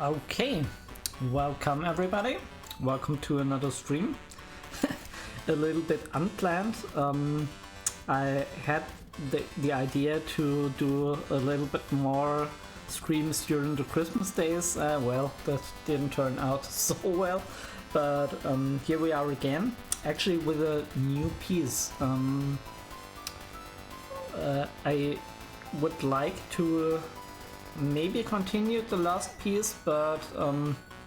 Okay, welcome everybody. Welcome to another stream. A little bit unplanned. I had the idea to do a little bit more streams during the Christmas days. Well, that didn't turn out so well, but here we are again, actually with a new piece. I would like to maybe continue the last piece, but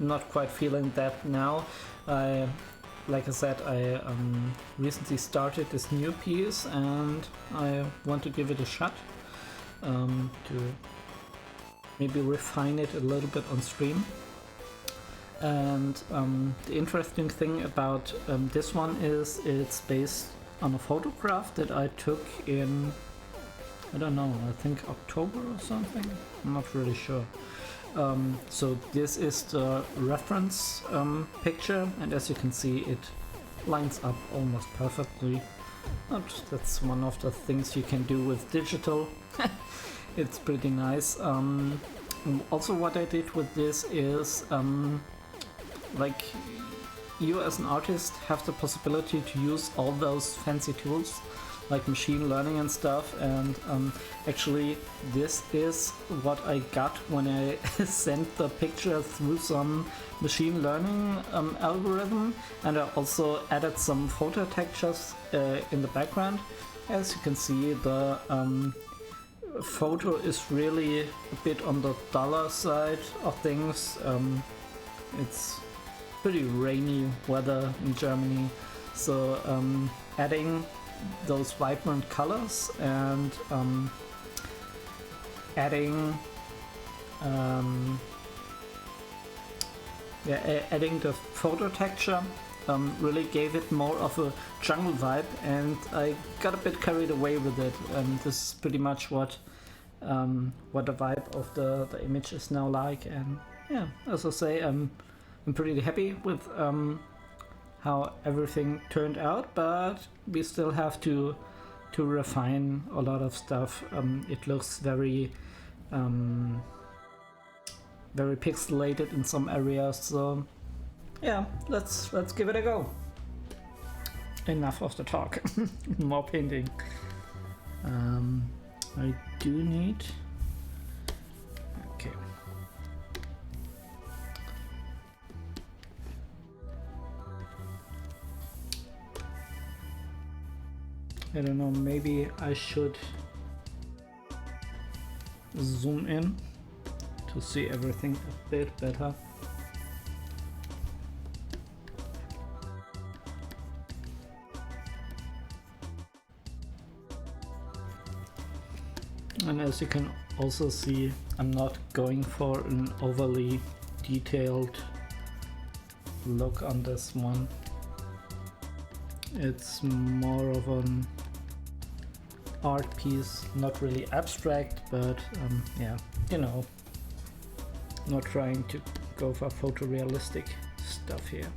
not quite feeling that now. Like I said, I recently started this new piece and I want to give it a shot to maybe refine it a little bit on stream. And the interesting thing about this one is it's based on a photograph that I took in, I don't know, I think October or something? I'm not really sure. So this is the reference picture, and as you can see it lines up almost perfectly. That's one of the things you can do with digital. It's pretty nice. Also what I did with this is like you as an artist have the possibility to use all those fancy tools like machine learning and stuff, and actually this is what I got when I sent the picture through some machine learning algorithm, and I also added some photo textures in the background. As you can see, the photo is really a bit on the duller side of things. It's pretty rainy weather in Germany, so adding those vibrant colors and adding the photo texture really gave it more of a jungle vibe, and I got a bit carried away with it. This is pretty much what the vibe of the image is now like, and yeah, as I say, I'm pretty happy with how everything turned out, but we still have to refine a lot of stuff. It looks very very pixelated in some areas, so yeah, let's give it a go. Enough of the talk. More painting. I do need, okay, I don't know, maybe I should zoom in to see everything a bit better. And as you can also see, I'm not going for an overly detailed look on this one. It's more of an art piece, not really abstract, but yeah, you know, not trying to go for photorealistic stuff here.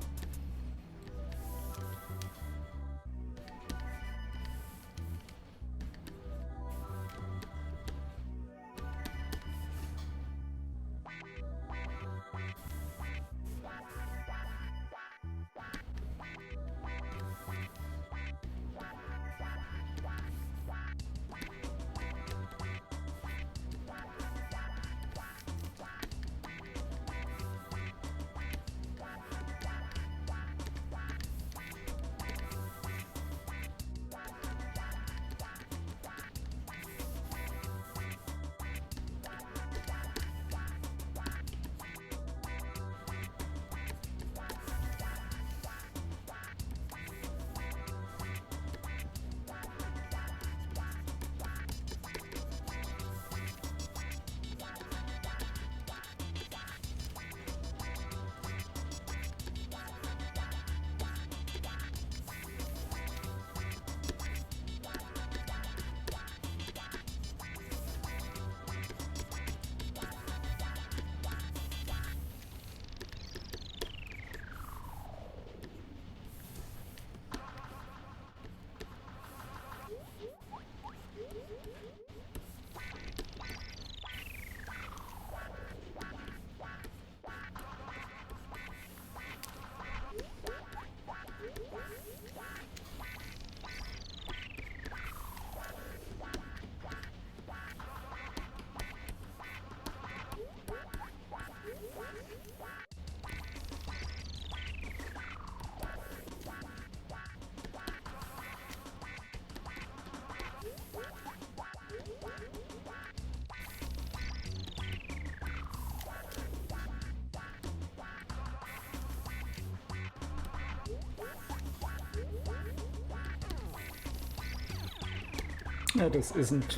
This isn't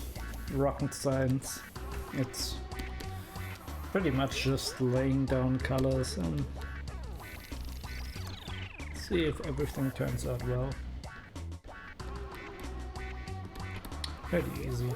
rocket science. It's pretty much just laying down colors and see if everything turns out well. Pretty easy.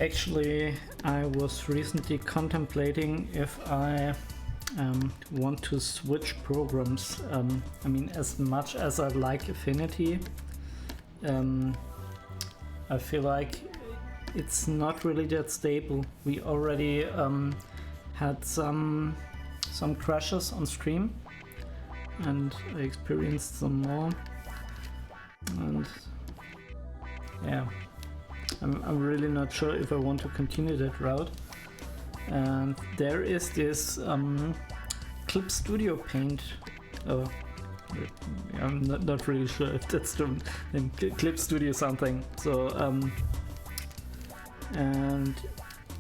Actually, I was recently contemplating if I want to switch programs. I mean, as much as I like Affinity, I feel like it's not really that stable. We already had some crashes on stream, and I experienced some more. And yeah. I'm really not sure if I want to continue that route. And there is this Clip Studio Paint. I'm not really sure if that's the name. Clip Studio something. So and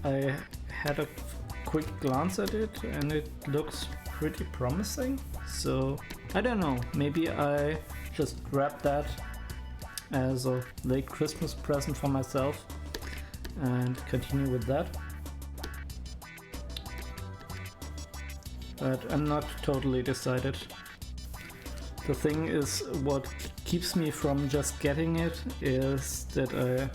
I had a quick glance at it, and it looks pretty promising. So I don't know. Maybe I just grab that as a late Christmas present for myself and continue with that. But I'm not totally decided. The thing is, what keeps me from just getting it is that I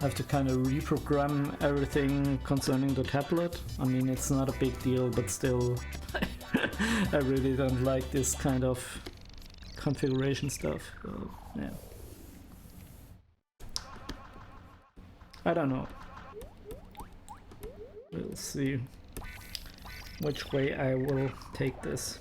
have to kind of reprogram everything concerning the tablet. I mean, it's not a big deal, but still I really don't like this kind of configuration stuff. So, yeah. I don't know. We'll see which way I will take this.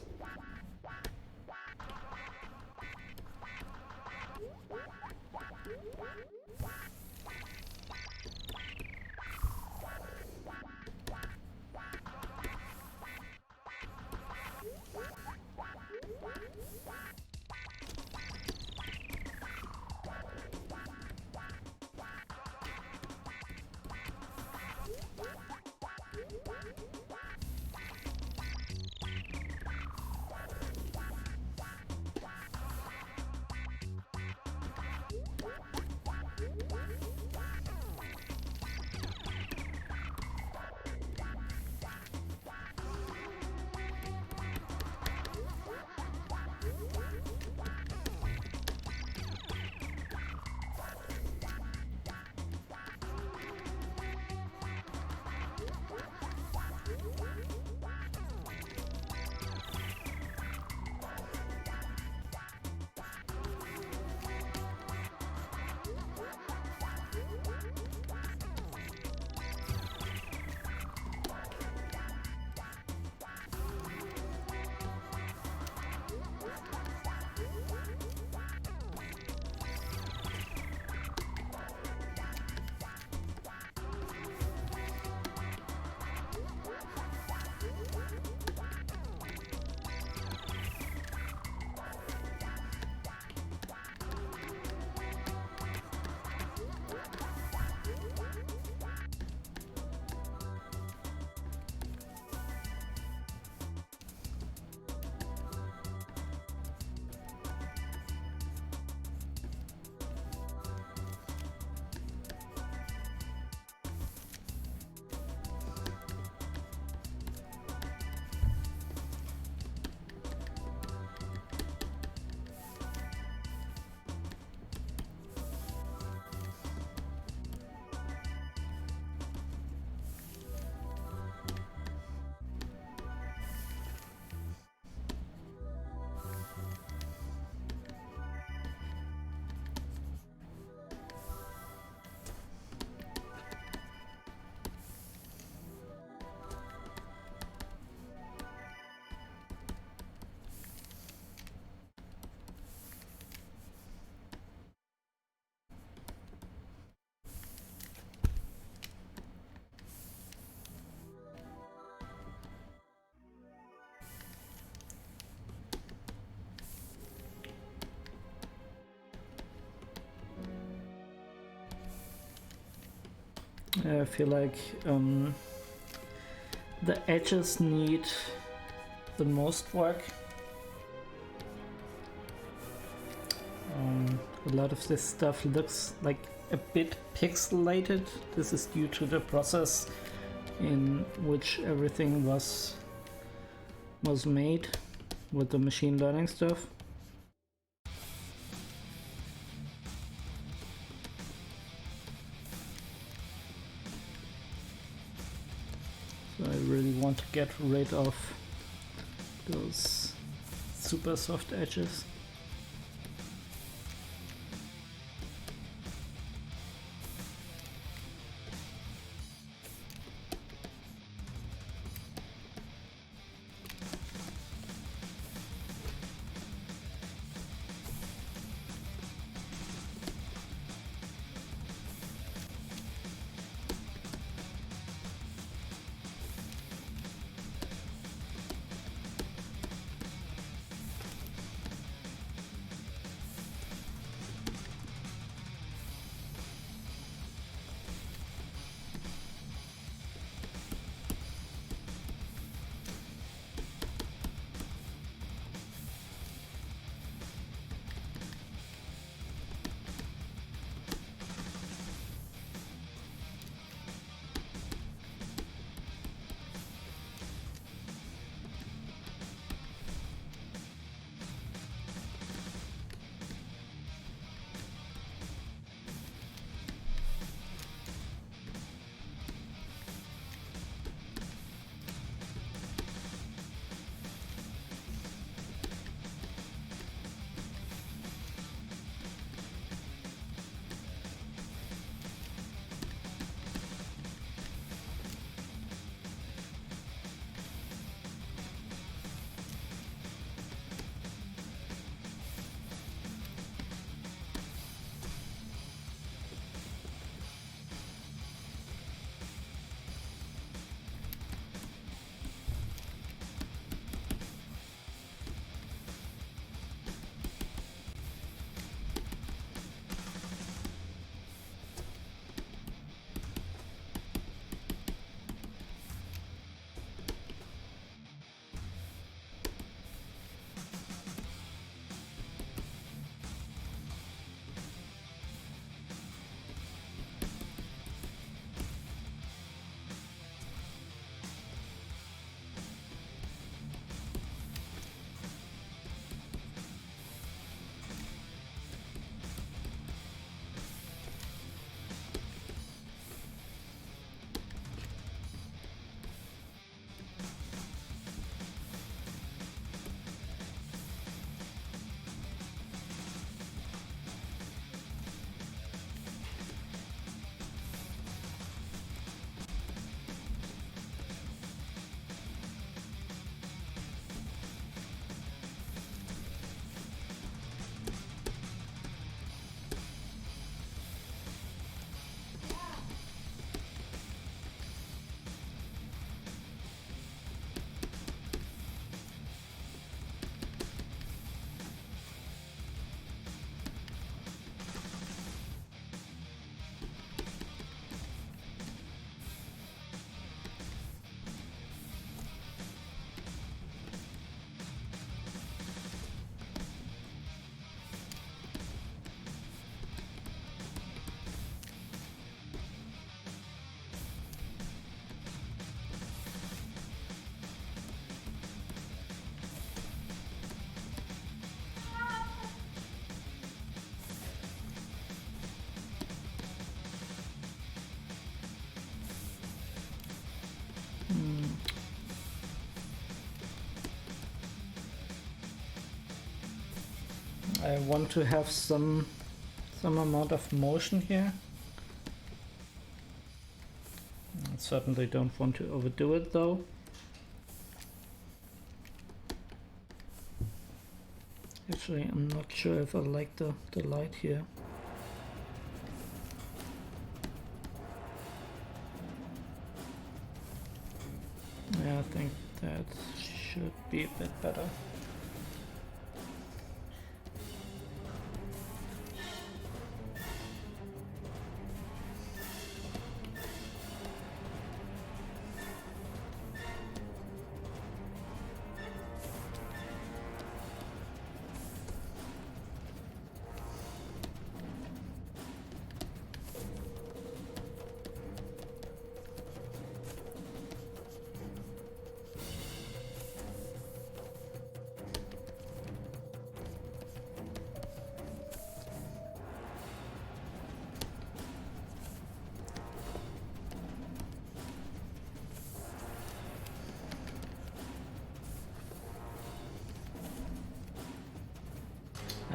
I feel like the edges need the most work. A lot of this stuff looks like a bit pixelated. This is due to the process in which everything was made with the machine learning stuff. So I really want to get rid of those super soft edges. I want to have some amount of motion here. I certainly don't want to overdo it though. Actually, I'm not sure if I like the light here. Yeah, I think that should be a bit better.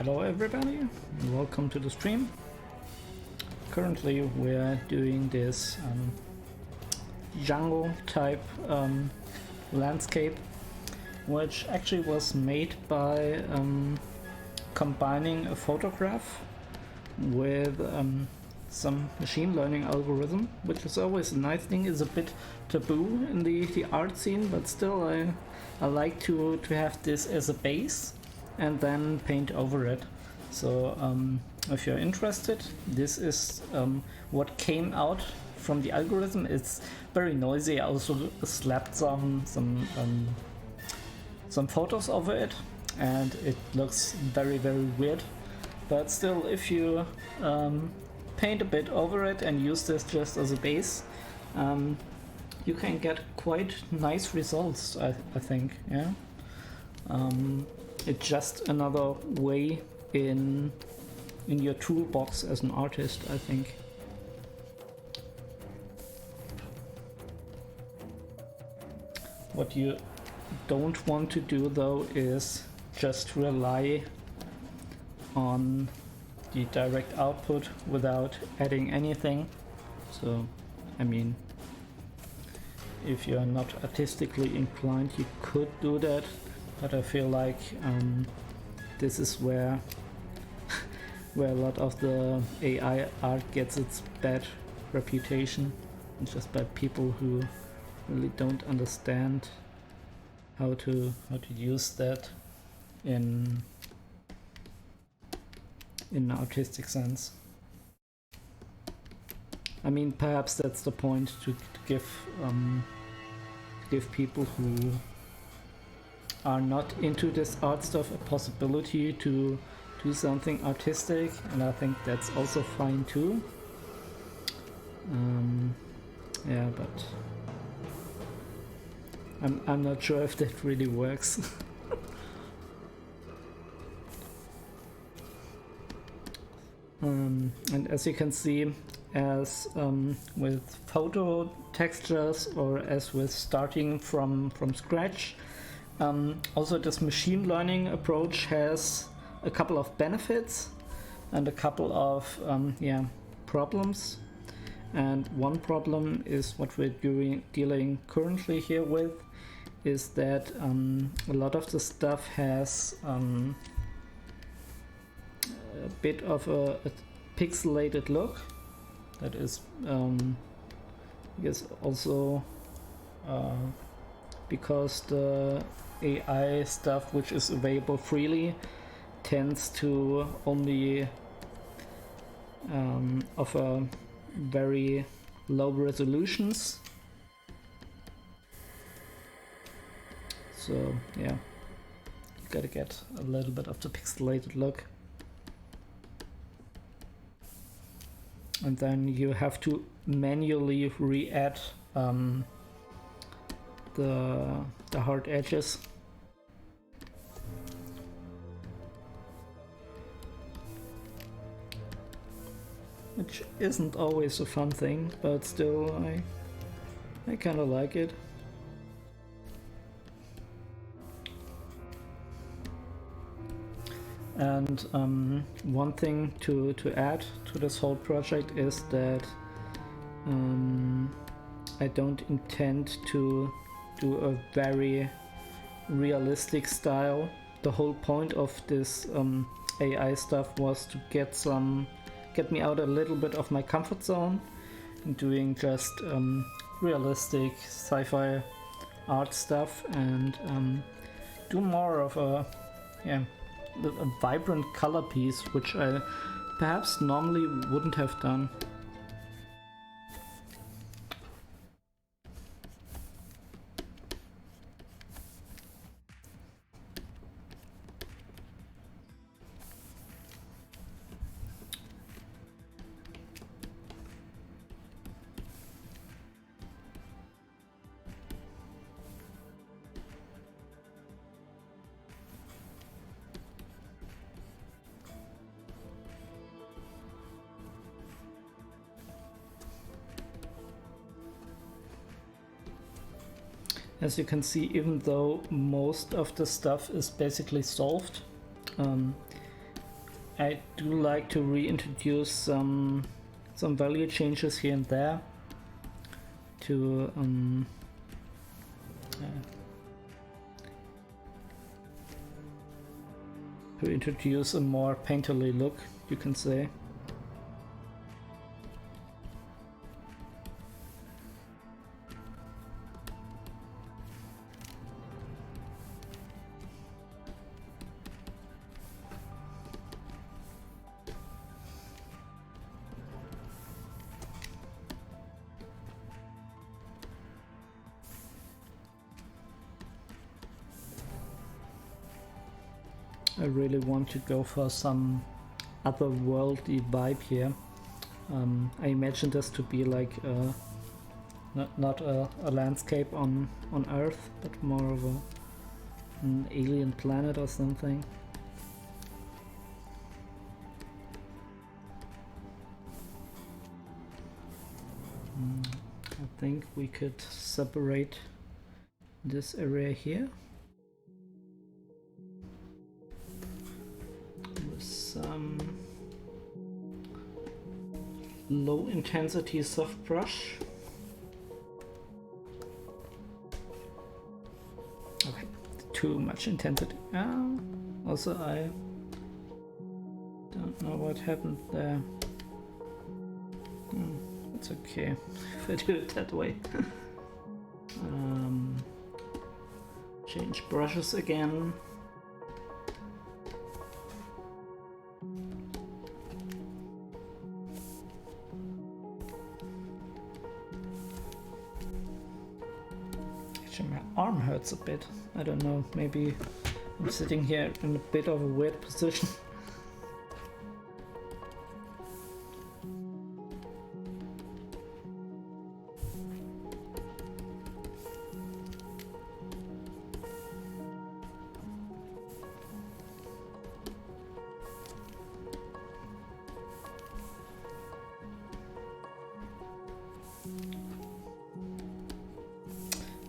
Hello everybody, and welcome to the stream. Currently we're doing this jungle type landscape, which actually was made by combining a photograph with some machine learning algorithm, which is always a nice thing. It's a bit taboo in the art scene, but still I like to have this as a base and then paint over it. So if you're interested, this is what came out from the algorithm. It's very noisy. I also slapped some photos over it, and it looks very weird. But still, if you paint a bit over it and use this just as a base, you can get quite nice results, I think. Yeah. It's just another way in your toolbox as an artist, I think. What you don't want to do though is just rely on the direct output without adding anything. So, I mean, if you're not artistically inclined, you could do that, but I feel like this is where a lot of the AI art gets its bad reputation, just by people who really don't understand how to use that in an artistic sense. I mean, perhaps that's the point, to give people who are not into this art stuff a possibility to do something artistic, and I think that's also fine too. Yeah, but I'm not sure if that really works. And as you can see, as with photo textures, or as with starting from scratch, also this machine learning approach has a couple of benefits and a couple of problems. And one problem is what we're dealing currently here with, is that a lot of the stuff has a bit of a pixelated look. That is, I guess, also because the AI stuff which is available freely tends to only offer very low resolutions. So yeah, you gotta get a little bit of the pixelated look. And then you have to manually re-add the hard edges. Which isn't always a fun thing, but still I kind of like it. And one thing to add to this whole project is that I don't intend to do a very realistic style. The whole point of this AI stuff was to get me out a little bit of my comfort zone and doing just realistic sci-fi art stuff, and do more of a vibrant color piece, which I perhaps normally wouldn't have done. As you can see, even though most of the stuff is basically solved, I do like to reintroduce some value changes here and there to introduce a more painterly look, you can say. I really want to go for some otherworldly vibe here. I imagine this to be like not a landscape on Earth, but more of an alien planet or something. I think we could separate this area here with some low intensity soft brush. Okay, too much intensity. Also I don't know what happened there. It's okay if I do it that way. Change brushes again. Actually, my arm hurts a bit. I don't know, maybe I'm sitting here in a bit of a weird position.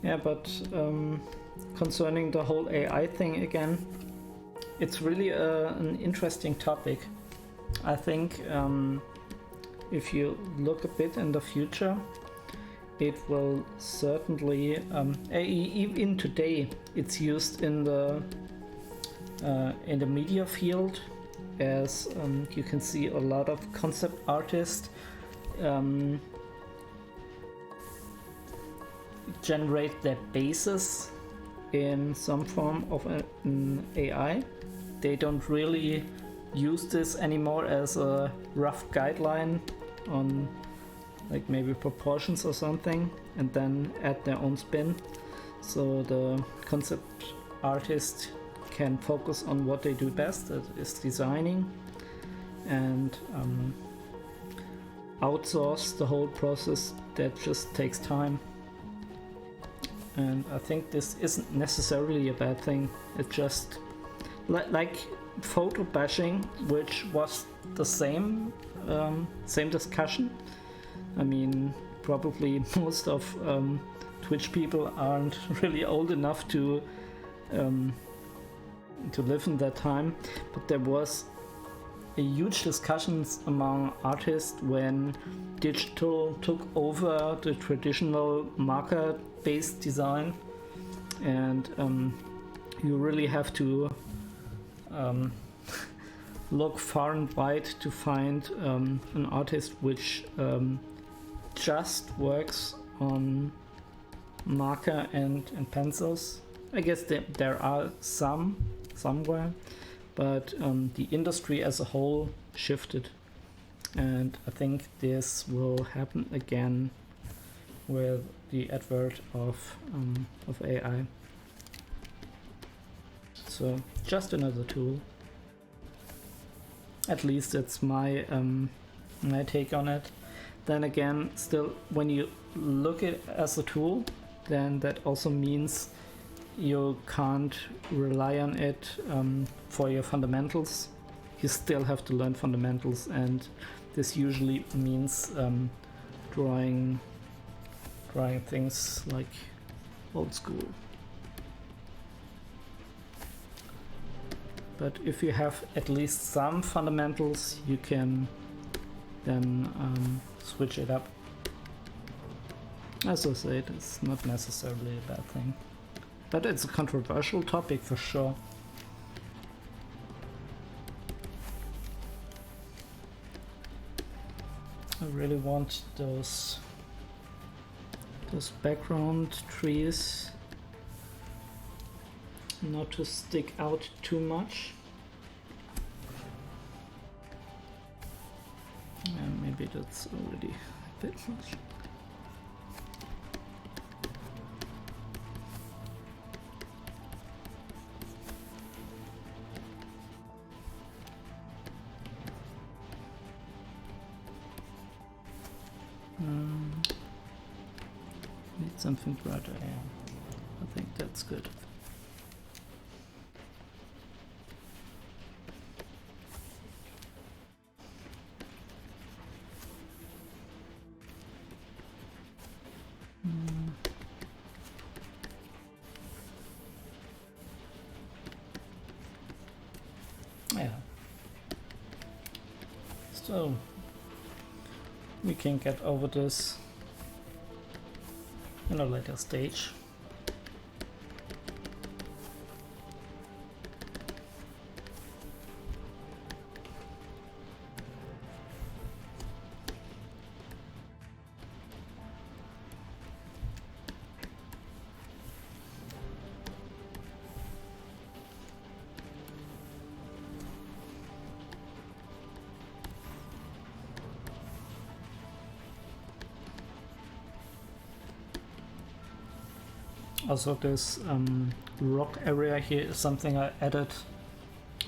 Yeah, but concerning the whole AI thing again, it's really an interesting topic. I think if you look a bit in the future, it will certainly, even today, it's used in the media field, as you can see a lot of concept artists generate their bases in some form of an AI. They don't really use this anymore as a rough guideline on like maybe proportions or something, and then add their own spin. So the concept artist can focus on what they do best, that is designing, and outsource the whole process that just takes time. And I think this isn't necessarily a bad thing. It just like photo bashing, which was the same discussion. I mean, probably most of Twitch people aren't really old enough to live in that time, but there was a huge discussions among artists when digital took over the traditional marker-based design, and you really have to look far and wide to find an artist which just works on marker and pencils. I guess there are some somewhere, but the industry as a whole shifted, and I think this will happen again with the advent of AI. So just another tool. At least it's my take on it. Then again, still, when you look at it as a tool, then that also means you can't rely on it for your fundamentals. You still have to learn fundamentals, and this usually means drawing things like old school. but if you have at least some fundamentals, you can then switch it up. As I said, it's not necessarily a bad thing, but it's a controversial topic for sure. I really want those background trees not to stick out too much. And maybe that's already a bit much. Need something brighter, yeah. I think that's good. Yeah. So we can get over this in a later stage. Also, this rock area here is something I added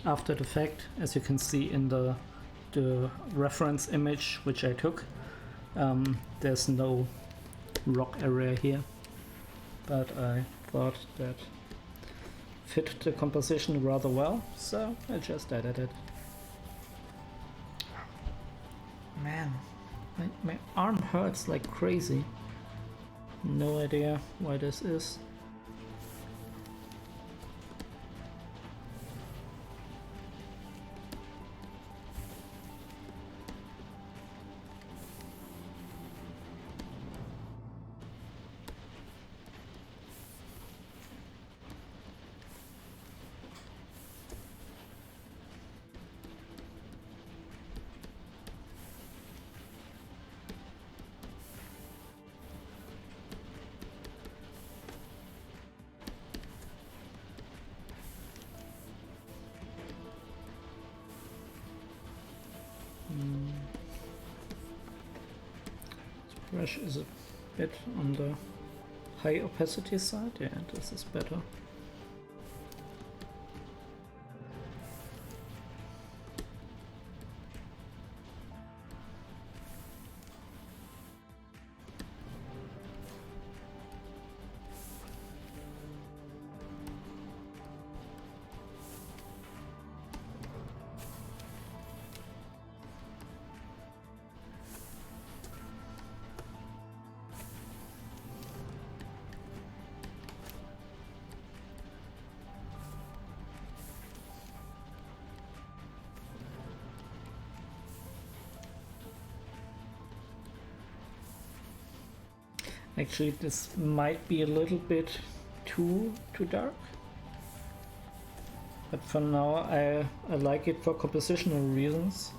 after the fact. As you can see in the reference image which I took, there's no rock area here, but I thought that fit the composition rather well, so I just added it. Man, my arm hurts like crazy. No idea why this is. Brush is a bit on the high opacity side. Yeah, this is better. Actually, this might be a little bit too dark, but for now I like it for compositional reasons.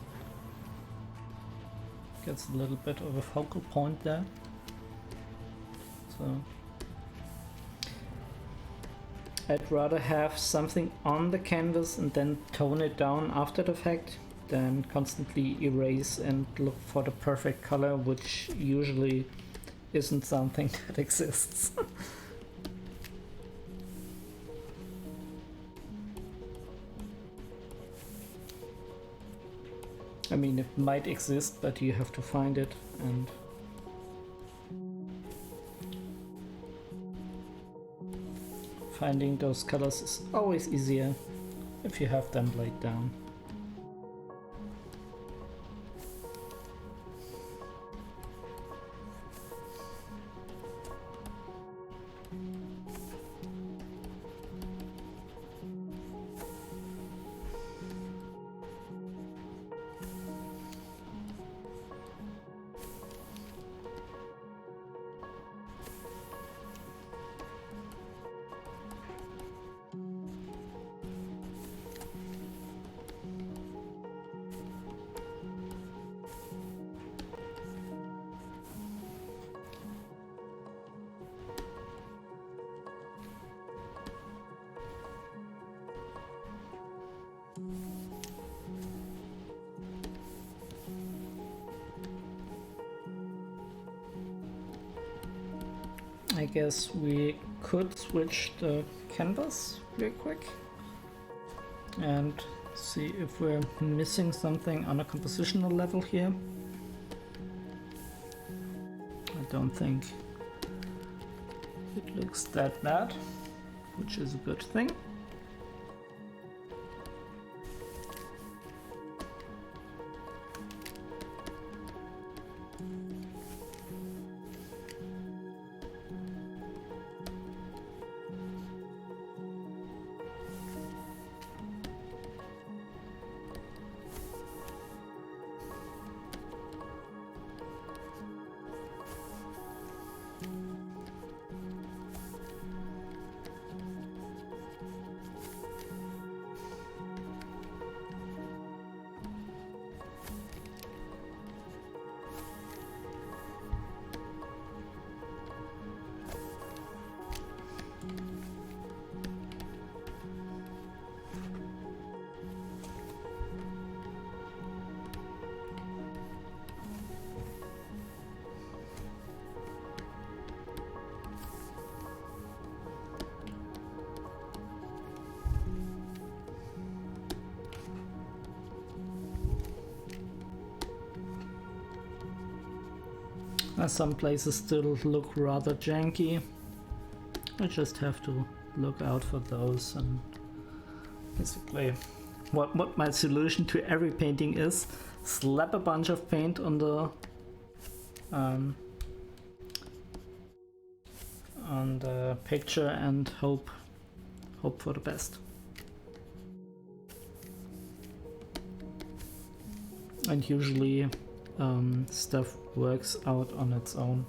Gets a little bit of a focal point there. So I'd rather have something on the canvas and then tone it down after the fact than constantly erase and look for the perfect color, which usually isn't something that exists. I mean, it might exist, but you have to find it, and finding those colors is always easier if you have them laid down. I guess we could switch the canvas real quick and see if we're missing something on a compositional level here. I don't think it looks that bad, which is a good thing. Some places still look rather janky. I just have to look out for those, and basically what my solution to every painting is: slap a bunch of paint on the picture and hope for the best. And usually stuff works out on its own.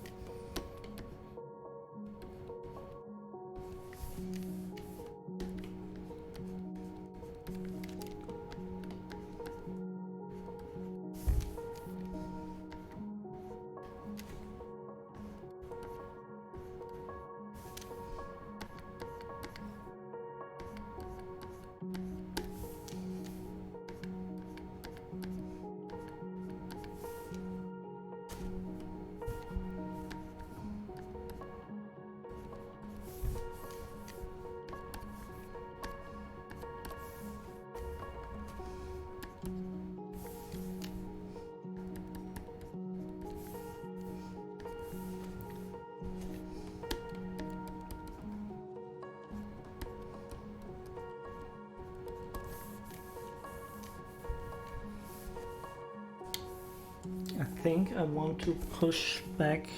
I think I want to push back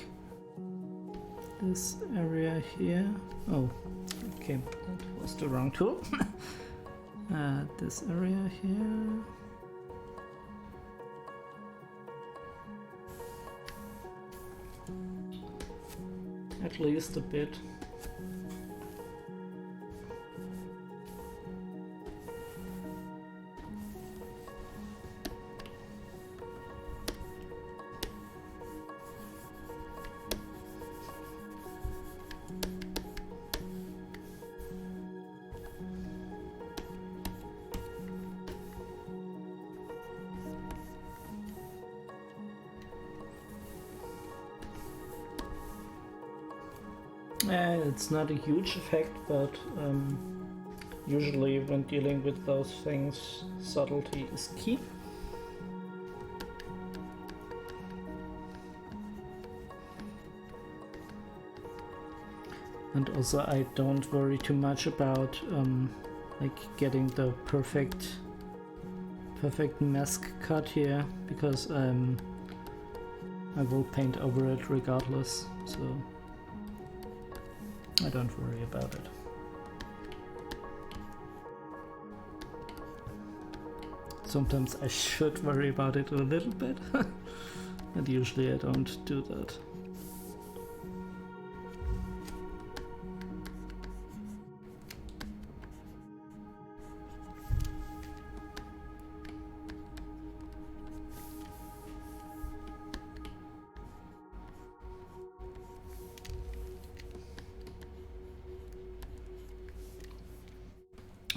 this area here. Oh, okay, that was the wrong tool. This area here. At least a bit. It's not a huge effect, but usually when dealing with those things, subtlety is key. And also I don't worry too much about like getting the perfect mask cut here, because I will paint over it regardless, so I don't worry about it. Sometimes I should worry about it a little bit, and usually I don't do that.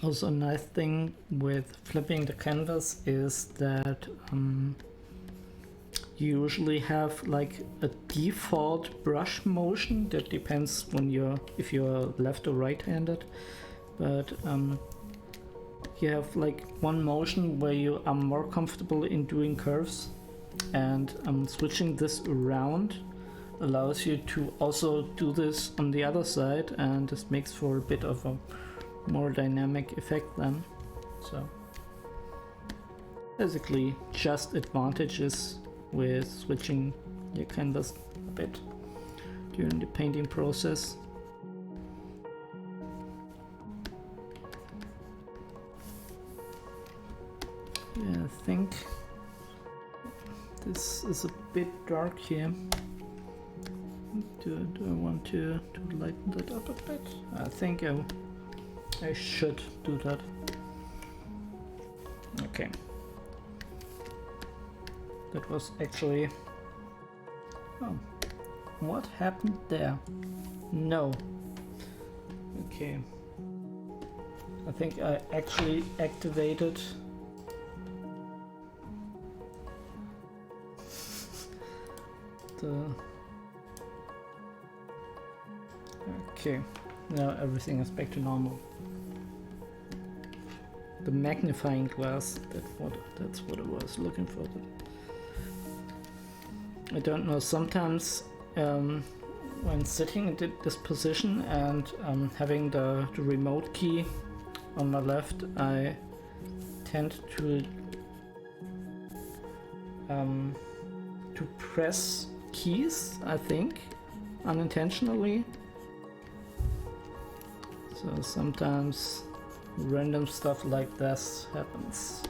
Also, a nice thing with flipping the canvas is that you usually have like a default brush motion that depends when if you're left or right-handed, but you have like one motion where you are more comfortable in doing curves, and switching this around allows you to also do this on the other side, and this makes for a bit of a more dynamic effect then. So basically just advantages with switching your canvas a bit during the painting process. Yeah, I think this is a bit dark here. Do I want to lighten that up a bit? I think I should do that. Okay. That was actually... Oh. What happened there? No. Okay. I think I actually activated... Okay, now everything is back to normal. The magnifying glass, that's what I was looking for. I don't know, sometimes when sitting in this position and having the remote key on my left, I tend to press keys, I think, unintentionally. So sometimes random stuff like this happens.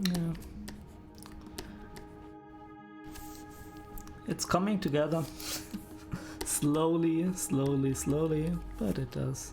Yeah. It's coming together. Slowly, but it does.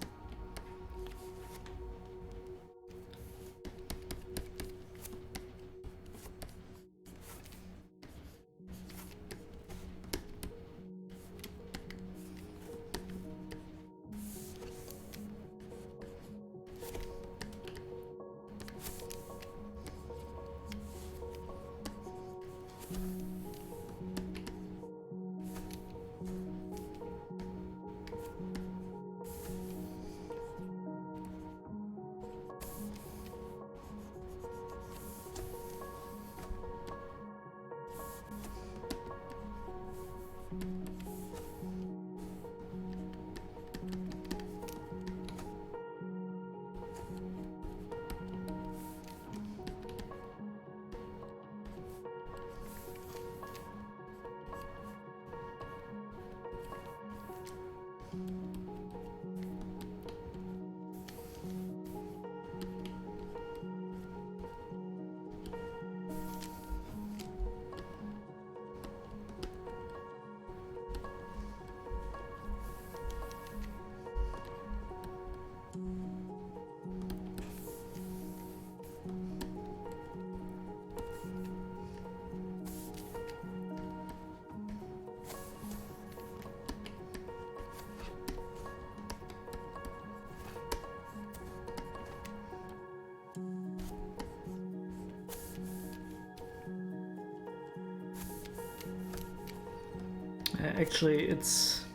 Actually, it's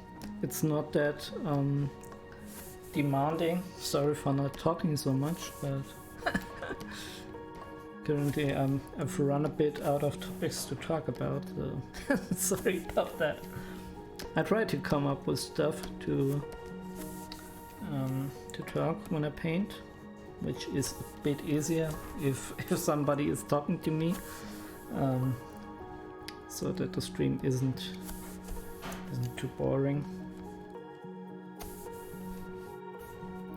not that demanding. Sorry for not talking so much, but currently I've run a bit out of topics to talk about, so sorry about that. I try to come up with stuff to talk when I paint, which is a bit easier if somebody is talking to me. so that the stream isn't too boring.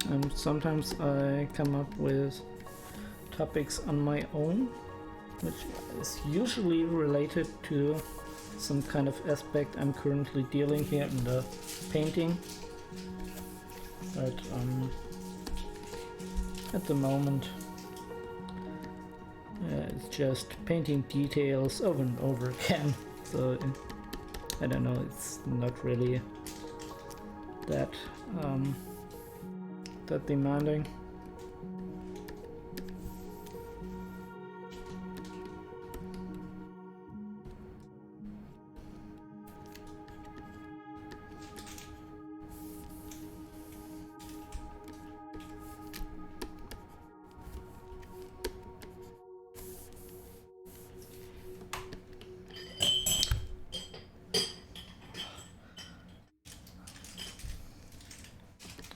And sometimes I come up with topics on my own, which is usually related to some kind of aspect I'm currently dealing here in the painting. But at the moment it's just painting details over and over again. So I don't know, it's not really that that demanding.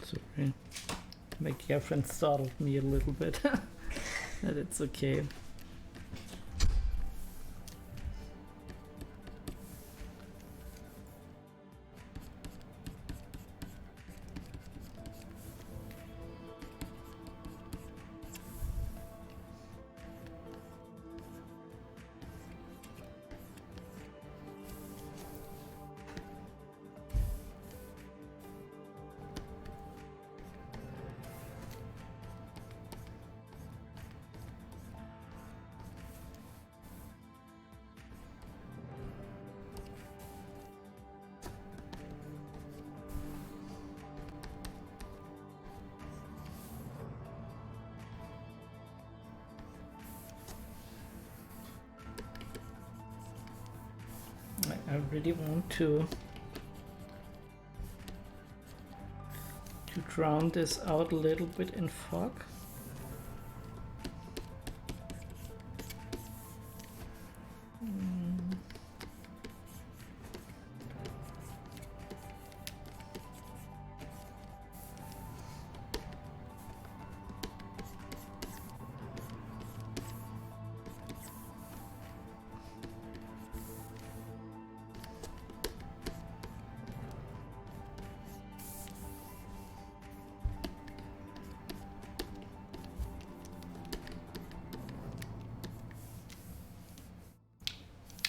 Sorry, my girlfriend startled me a little bit, but it's okay. I really want to drown this out a little bit in fog.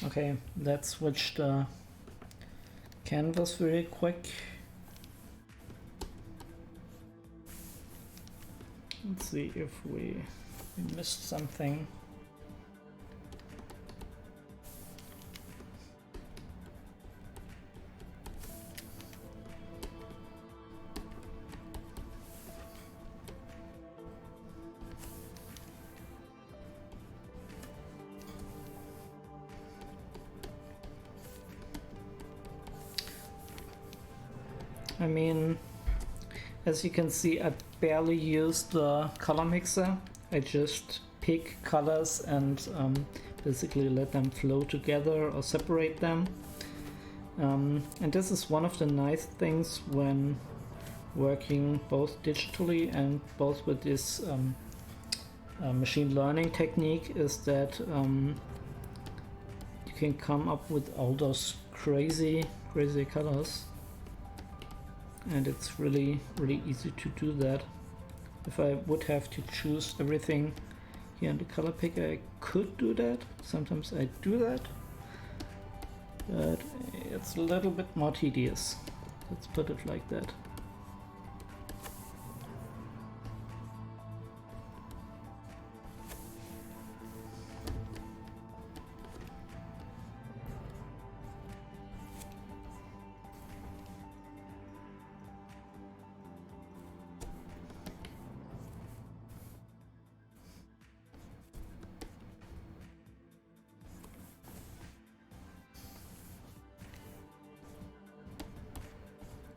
Okay, let's switch the canvas very quick. Let's see if we missed something. I mean, as you can see, I barely use the color mixer. I just pick colors and basically let them flow together or separate them. And this is one of the nice things when working both digitally and both with this machine learning technique, is that you can come up with all those crazy colors. And it's really easy to do that. If I would have to choose everything here in the color picker, I could do that. Sometimes I do that, but it's a little bit more tedious. Let's put it like that.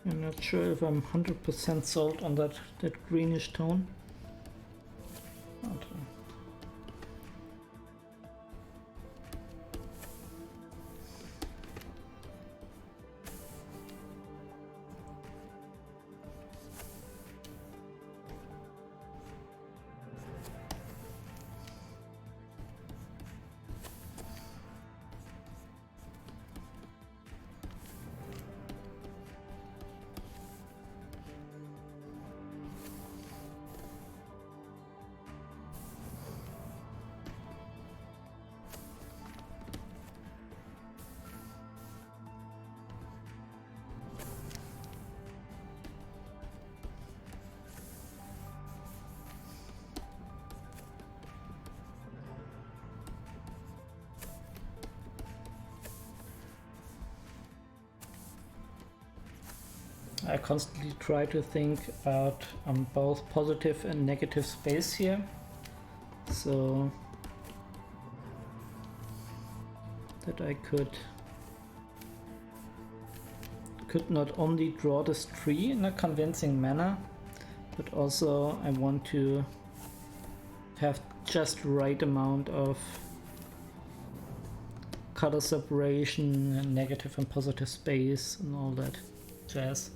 I'm not sure if I'm 100% sold on that greenish tone. Okay. I constantly try to think about both positive and negative space here. So that I could not only draw this tree in a convincing manner, but also I want to have just right amount of color separation and negative and positive space and all that jazz.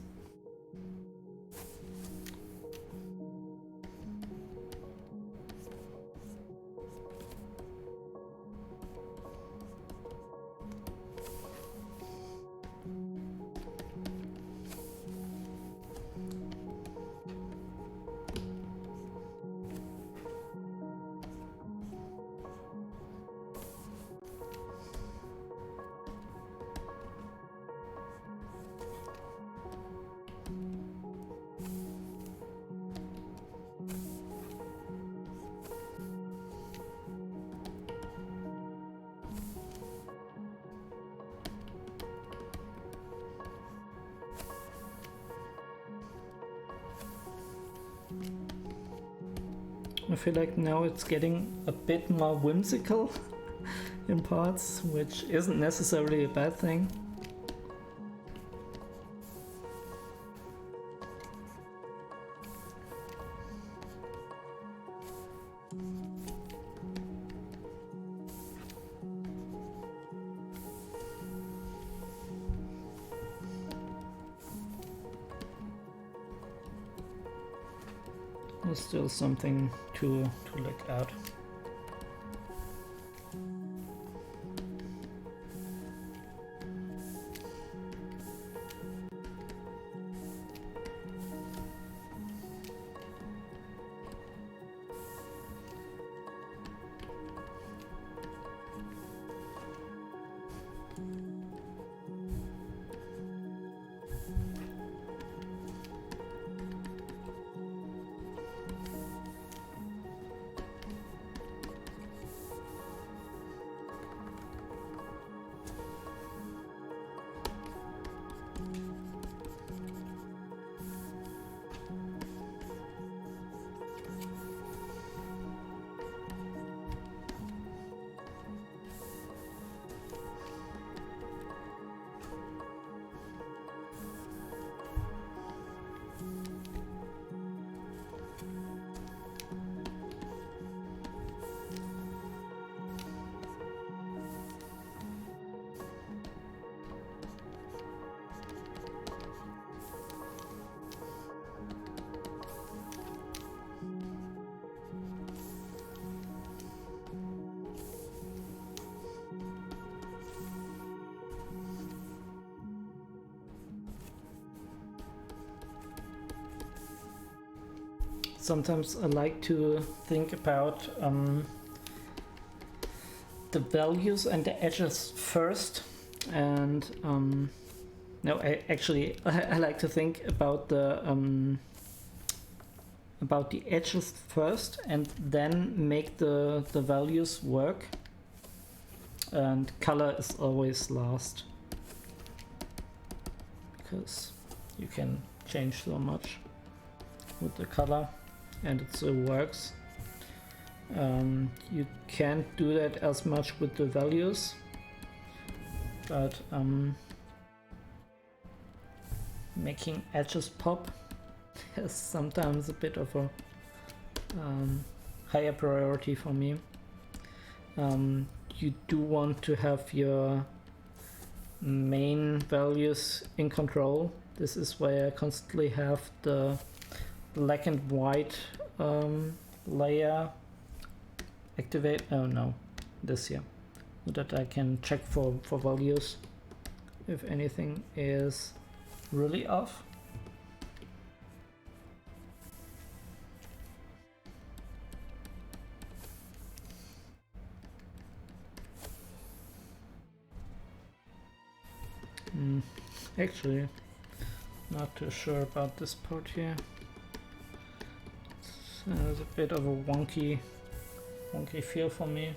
I feel like now it's getting a bit more whimsical in parts, which isn't necessarily a bad thing. There's still something to look at. Sometimes I like to think about the values and the edges first, and no, I like to think about the edges first, and then make the values work. And color is always last, because you can change so much with the color. And it still works. You can't do that as much with the values, but making edges pop is sometimes a bit of a higher priority for me. You do want to have your main values in control. This is why I constantly have the black and white layer activate. Oh no, this here, so that I can check for values if anything is really off. Actually, not too sure about this part here. It's a bit of a wonky feel for me.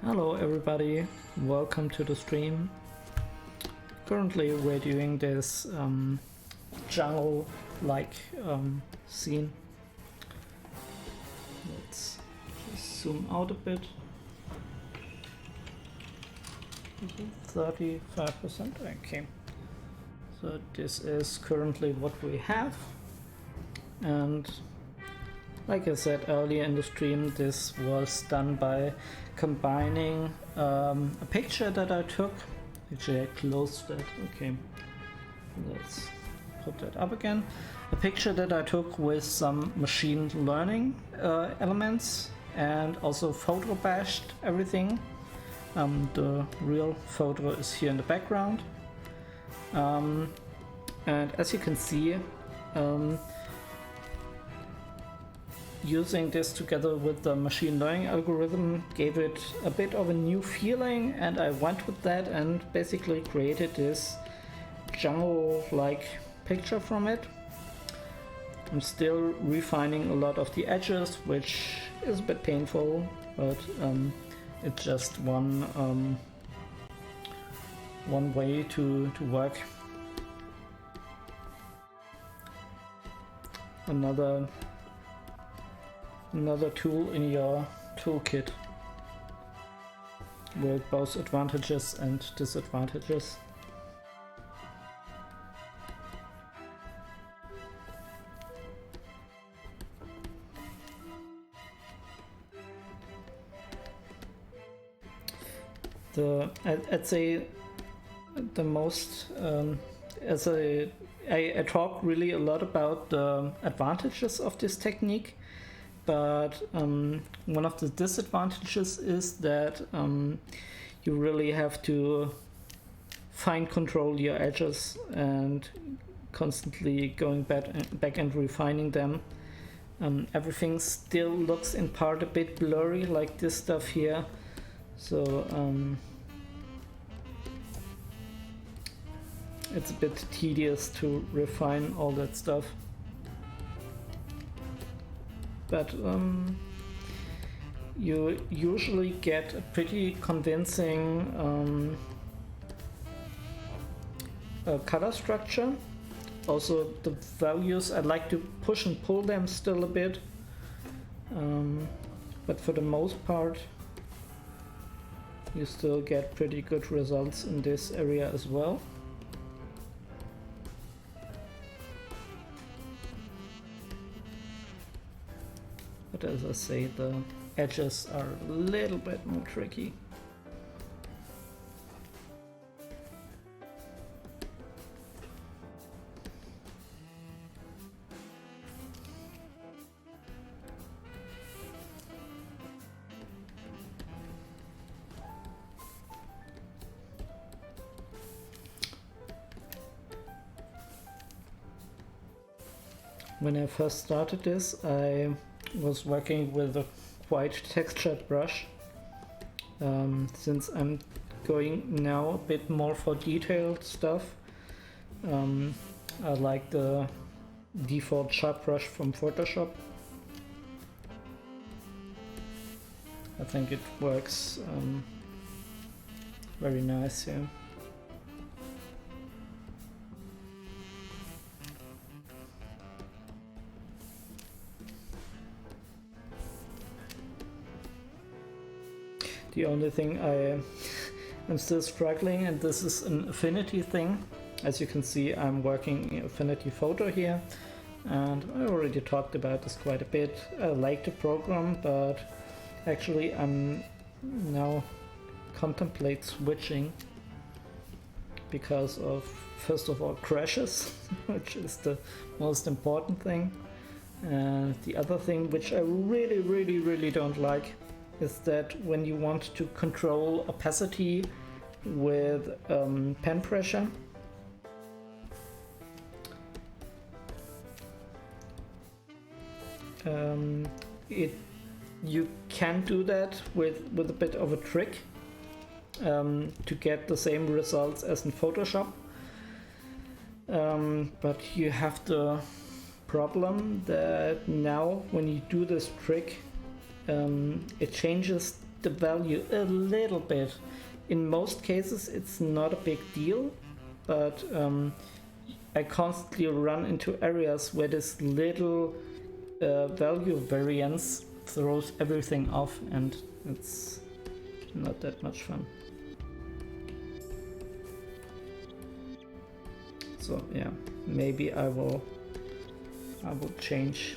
Hello everybody, welcome to the stream. Currently we're doing this jungle-like scene. Let's just zoom out a bit. 35%, okay. So this is currently what we have. And like I said earlier in the stream, this was done by combining a picture that I took. Actually I closed that, okay. Let's put that up again. A picture that I took with some machine learning elements and also photo bashed everything. The real photo is here in the background. And as you can see, using this together with the machine learning algorithm gave it a bit of a new feeling, and I went with that and basically created this jungle-like picture from it. I'm still refining a lot of the edges, which is a bit painful, but it's just one way to work. Another tool in your toolkit with both advantages and disadvantages. I'd say the most I talk really a lot about the advantages of this technique. But one of the disadvantages is that you really have to fine control your edges and constantly going back and refining them. Everything still looks in part a bit blurry, like this stuff here. So it's a bit tedious to refine all that stuff. But you usually get a pretty convincing color structure. Also the values, I like to push and pull them still a bit, but for the most part you still get pretty good results in this area as well. But as I say, the edges are a little bit more tricky. When I first started this, I was working with a quite textured brush. Since I'm going now a bit more for detailed stuff, I like the default sharp brush from Photoshop. I think it works very nice here. The only thing I'm still struggling, and this is an affinity thing. As you can see, I'm working in Affinity Photo here, and I already talked about this quite a bit. I like the program, but actually I'm now contemplate switching because of, first of all, crashes, which is the most important thing. And the other thing, which I really don't like, is that when you want to control opacity with pen pressure, you can do that with a bit of a trick to get the same results as in Photoshop, but you have the problem that now when you do this trick, it changes the value a little bit. In most cases it's not a big deal, but I constantly run into areas where this little value variance throws everything off, and it's not that much fun. So yeah, maybe I will change.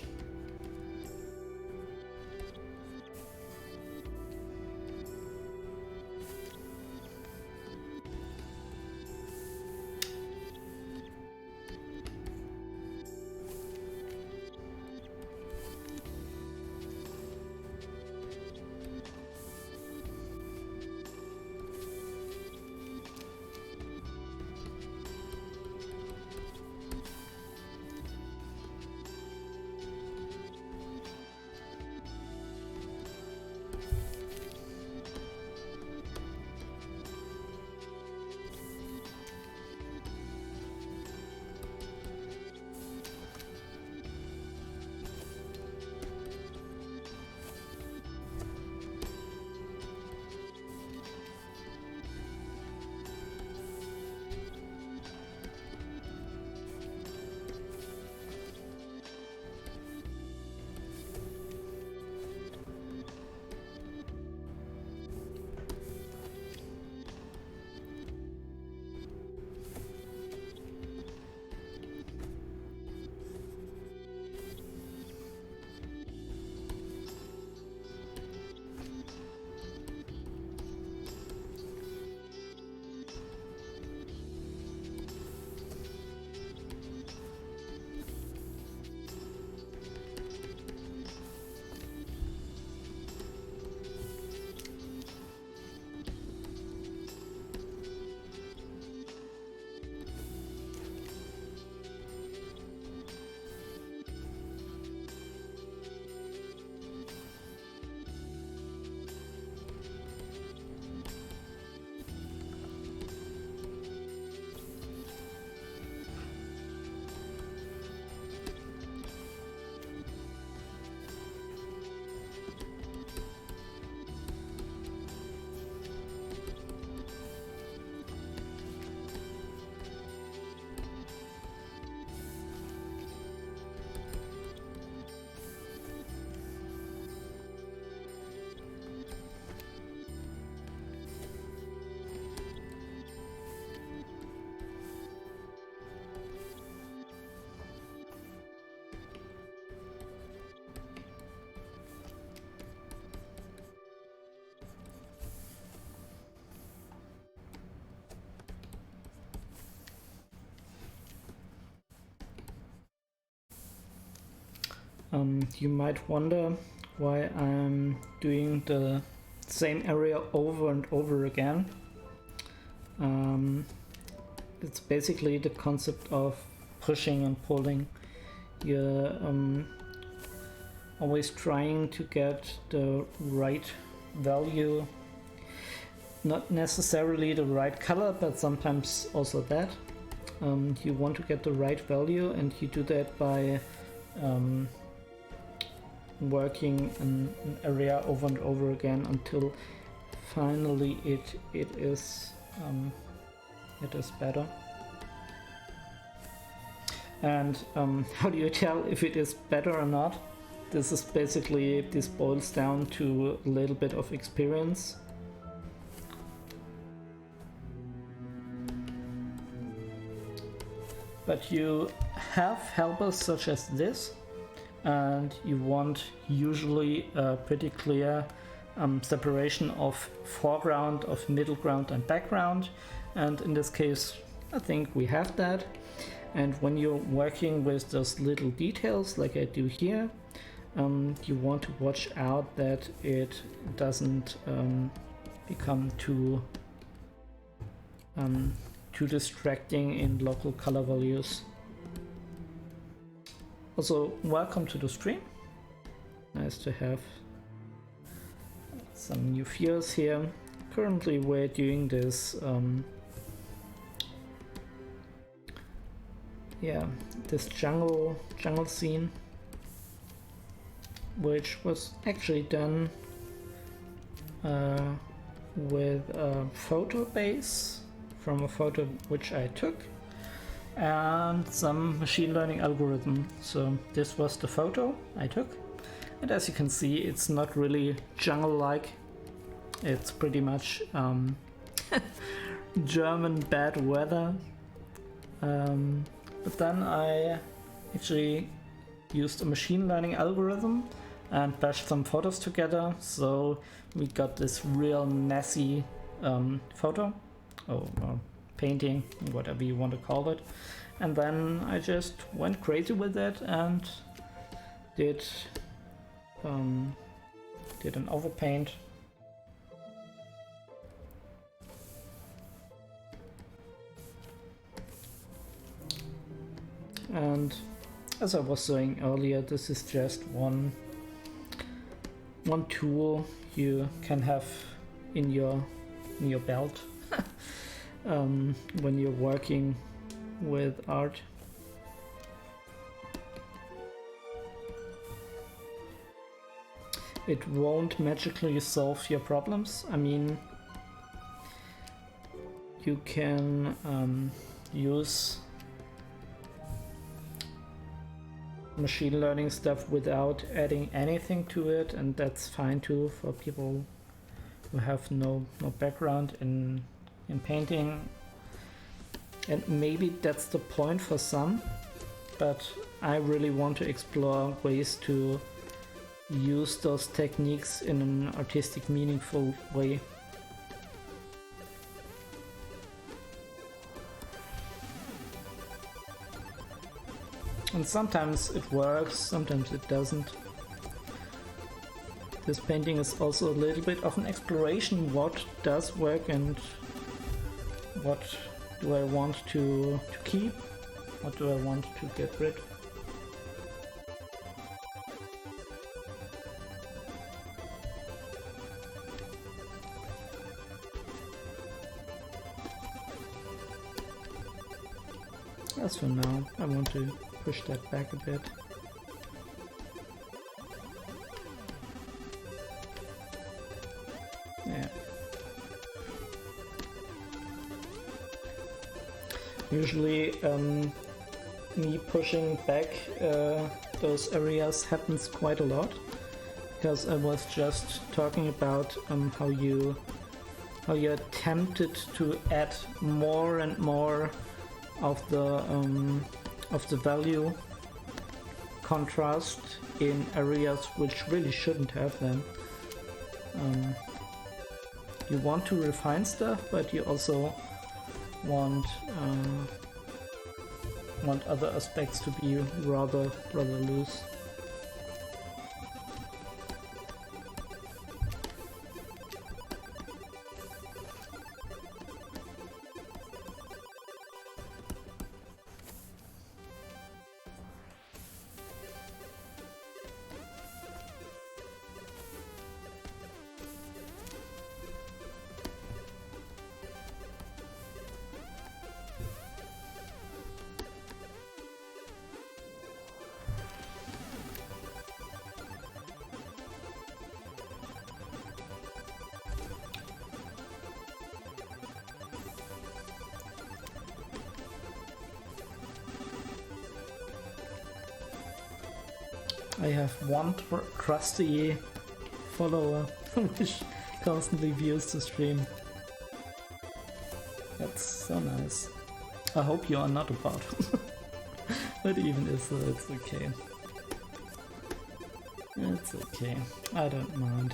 You might wonder why I'm doing the same area over and over again. It's basically the concept of pushing and pulling. You're always trying to get the right value, not necessarily the right color, but sometimes also that. You want to get the right value, and you do that by working an area over and over again until finally it is better. And how do you tell if it is better or not? This boils down to a little bit of experience. But you have helpers such as this, and you want usually a pretty clear separation of foreground, of middle ground and background, and in this case I think we have that. And when you're working with those little details like I do here, you want to watch out that it doesn't become too distracting in local color values. Also, welcome to the stream. Nice to have some new viewers here. Currently we're doing this this jungle scene, which was actually done with a photo base from a photo which I took and some machine learning algorithm. So this was the photo I took, and as you can see, it's not really jungle-like. It's pretty much German bad weather. But then I actually used a machine learning algorithm and bashed some photos together, so we got this real messy photo, or painting, whatever you want to call it. And then I just went crazy with it and did an overpaint. And as I was saying earlier, this is just one tool you can have in your belt when you're working with art. It won't magically solve your problems. I mean, you can use machine learning stuff without adding anything to it, and that's fine too for people who have no background in painting. And maybe that's the point for some, but I really want to explore ways to use those techniques in an artistic, meaningful way. And sometimes it works, sometimes it doesn't. This painting is also a little bit of an exploration. What does work and what do I want to keep? What do I want to get rid? As for now, I want to push that back a bit. Yeah. Usually me pushing back those areas happens quite a lot, because I was just talking about how you're tempted to add more and more of the value contrast in areas which really shouldn't have them. You want to refine stuff, but you also want other aspects to be rather loose. I have one crusty follower which constantly views the stream. That's so nice. I hope you are not a bot. But even if so, it's okay. It's okay. I don't mind.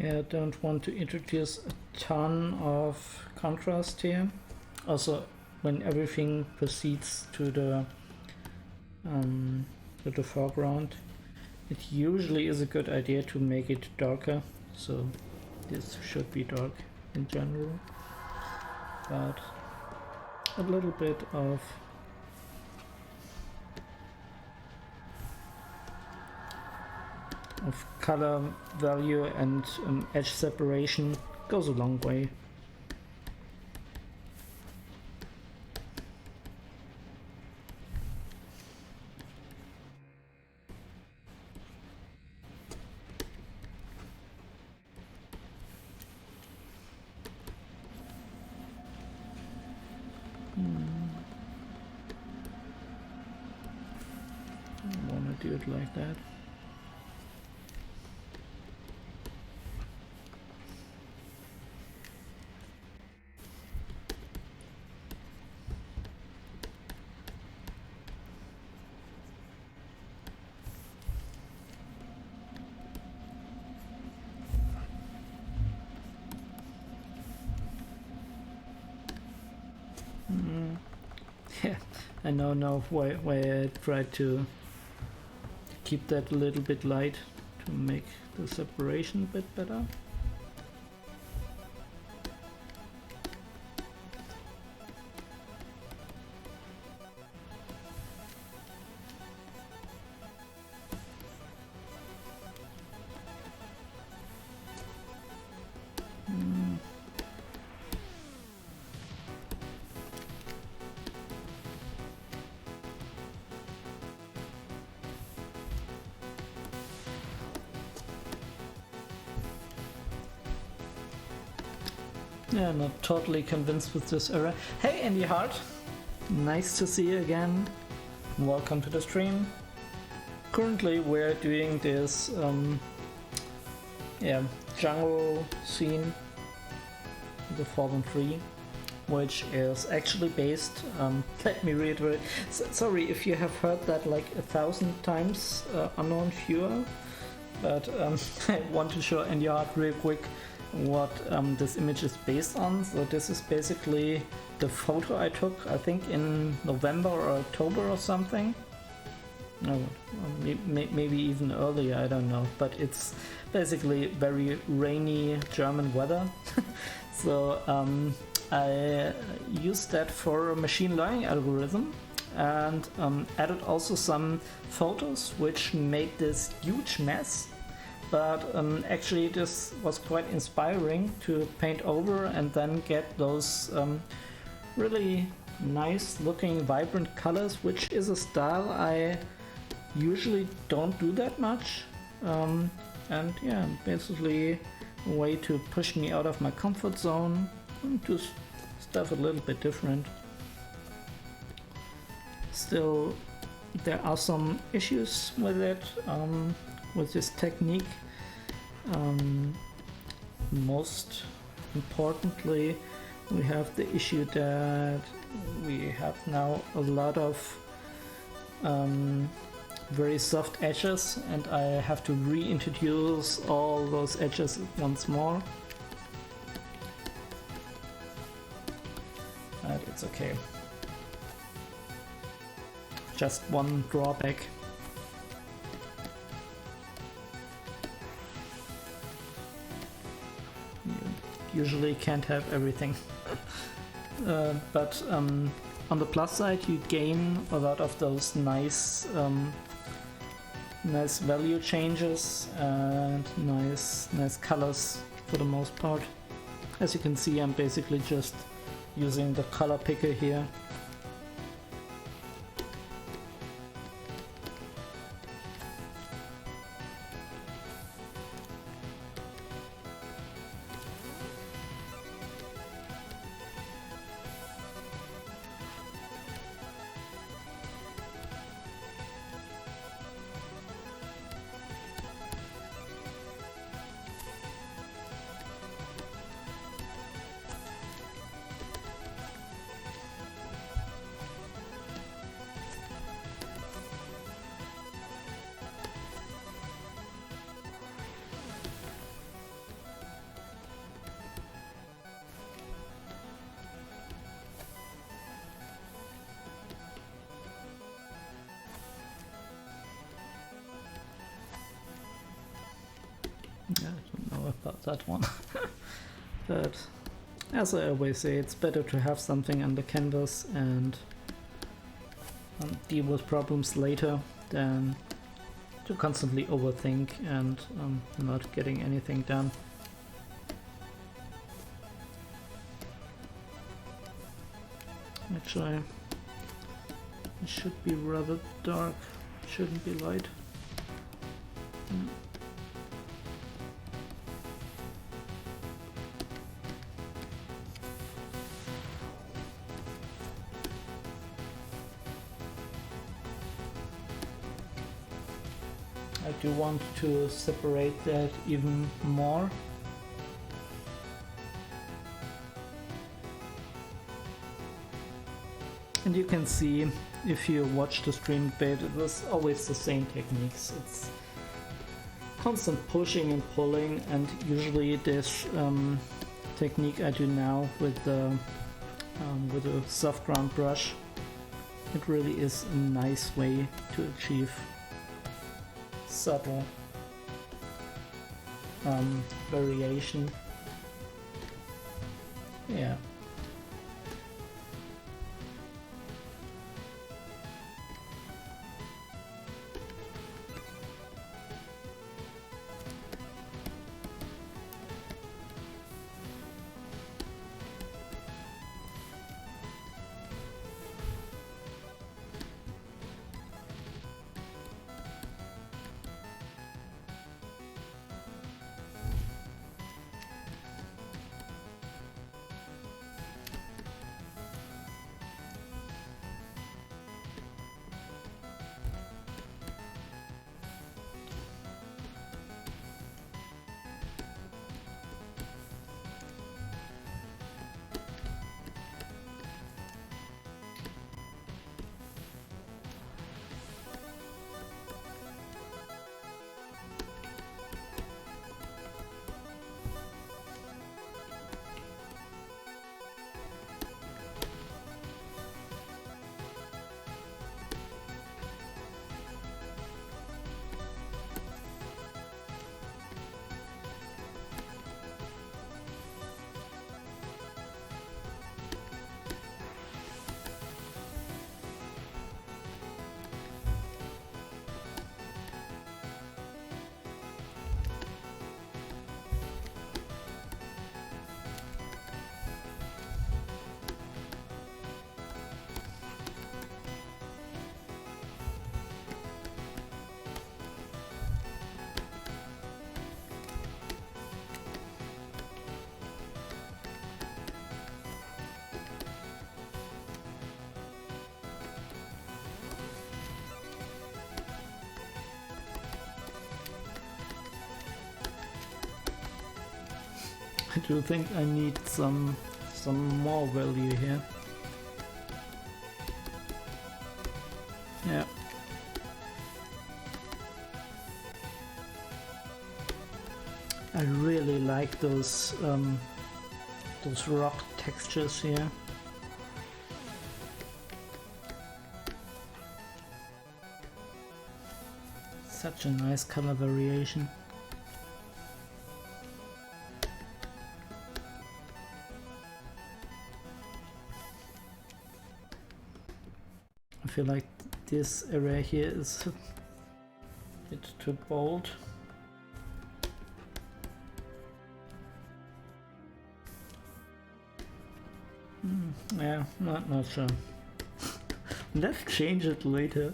Yeah, I don't want to introduce a ton of contrast here. Also, when everything proceeds to the foreground, it usually is a good idea to make it darker. So this should be dark in general, but a little bit of color value and edge separation goes a long way. I want to do it like that. Yeah, I know now why I tried to keep that a little bit light to make the separation a bit better. Yeah, not totally convinced with this error. Hey Andy Hart, nice to see you again. Welcome to the stream. Currently we're doing this jungle scene, the Fallen Tree, which is actually based, let me reiterate, sorry if you have heard that like 1,000 times, unknown viewer, but I want to show Andy Hart real quick what this image is based on. So this is basically the photo I took, I think in November or October or something. No, maybe even earlier, I don't know. But it's basically very rainy German weather. So I used that for a machine learning algorithm and added also some photos which made this huge mess. But actually this was quite inspiring to paint over and then get those really nice looking vibrant colors, which is a style I usually don't do that much. And yeah, basically a way to push me out of my comfort zone and do stuff a little bit different. Still, there are some issues with it, with this technique. Most importantly, we have the issue that we have now a lot of very soft edges, and I have to reintroduce all those edges once more. But it's okay. Just one drawback. Usually can't have everything. But on the plus side, you gain a lot of those nice value changes and nice colors for the most part. As you can see, I'm basically just using the color picker here. about that one. But as I always say, it's better to have something on the canvas and deal with problems later than to constantly overthink and not getting anything done. Actually, it should be rather dark, shouldn't be light. I do want to separate that even more. And you can see, if you watch the stream a bit, it was always the same techniques. It's constant pushing and pulling, and usually this technique I do now with a soft ground brush, it really is a nice way to achieve subtle variation. Yeah. I do think I need some more value here. Yeah. I really like those rock textures here. Such a nice color variation. I feel like this area here is a bit too bold. Yeah, not sure. Let's change it later.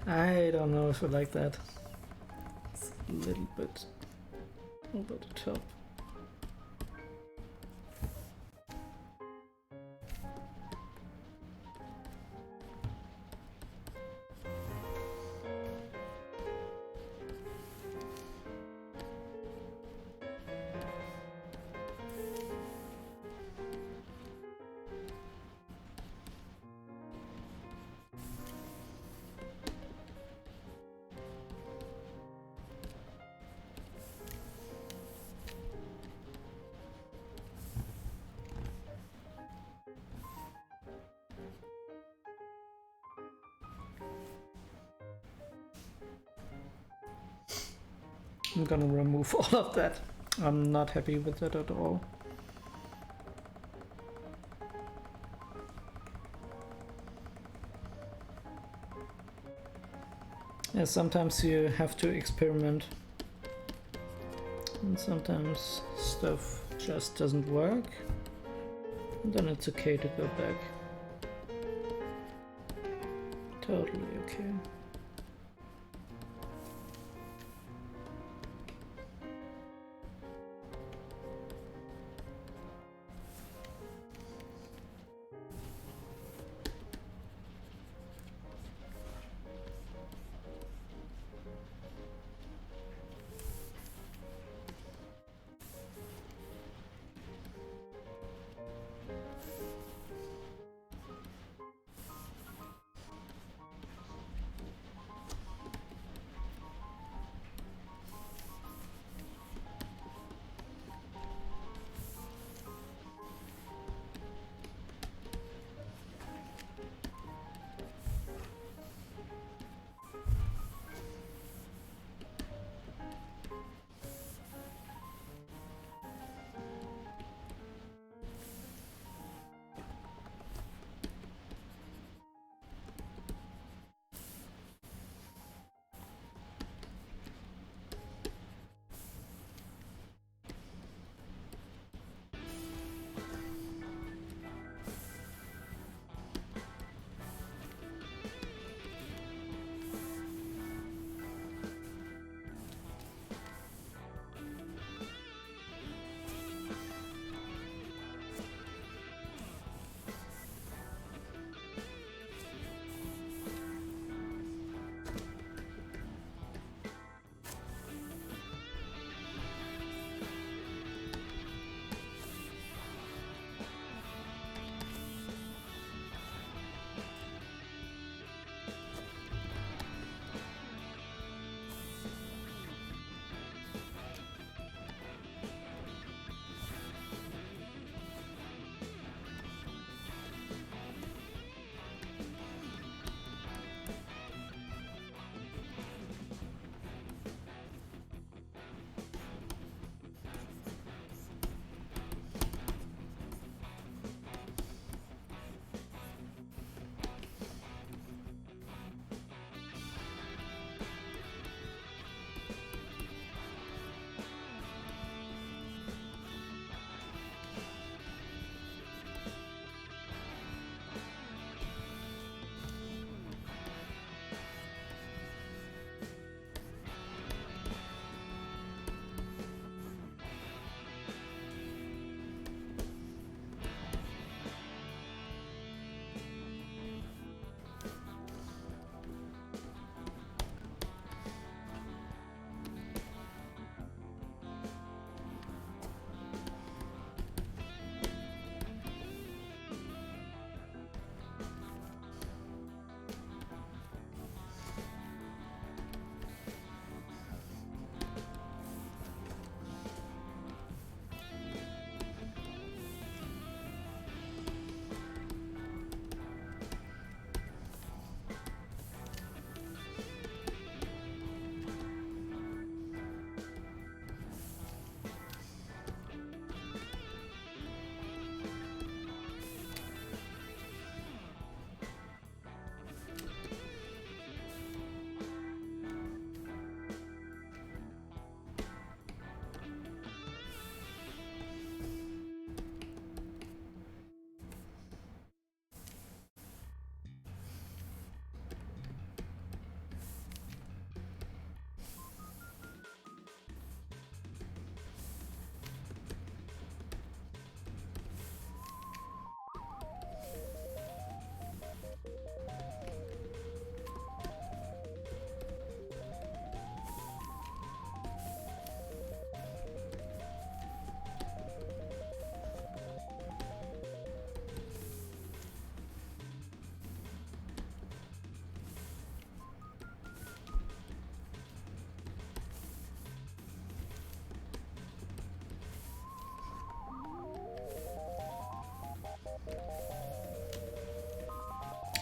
I don't know if I like that. It's a little bit over the top. I'm gonna remove all of that. I'm not happy with that at all. Yeah, sometimes you have to experiment. And sometimes stuff just doesn't work. And then it's okay to go back. Totally okay.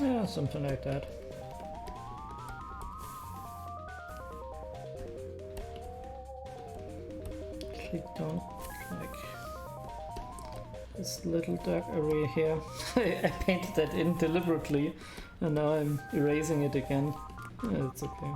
Yeah, something like that. Click down, like this little dark area here. I painted that in deliberately, and now I'm erasing it again. It's okay.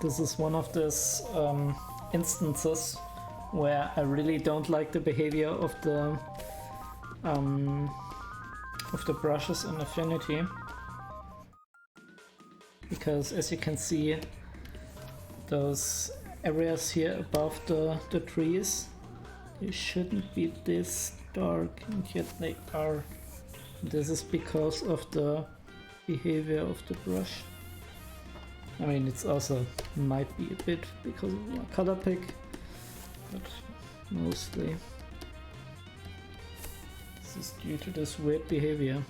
This is one of those instances where I really don't like the behavior of the brushes in Affinity, because as you can see, those areas here above the trees, they shouldn't be this dark, and yet they are. This is because of the behavior of the brush. I mean, it's also might be a bit because of my color pick, but mostly this is due to this weird behavior.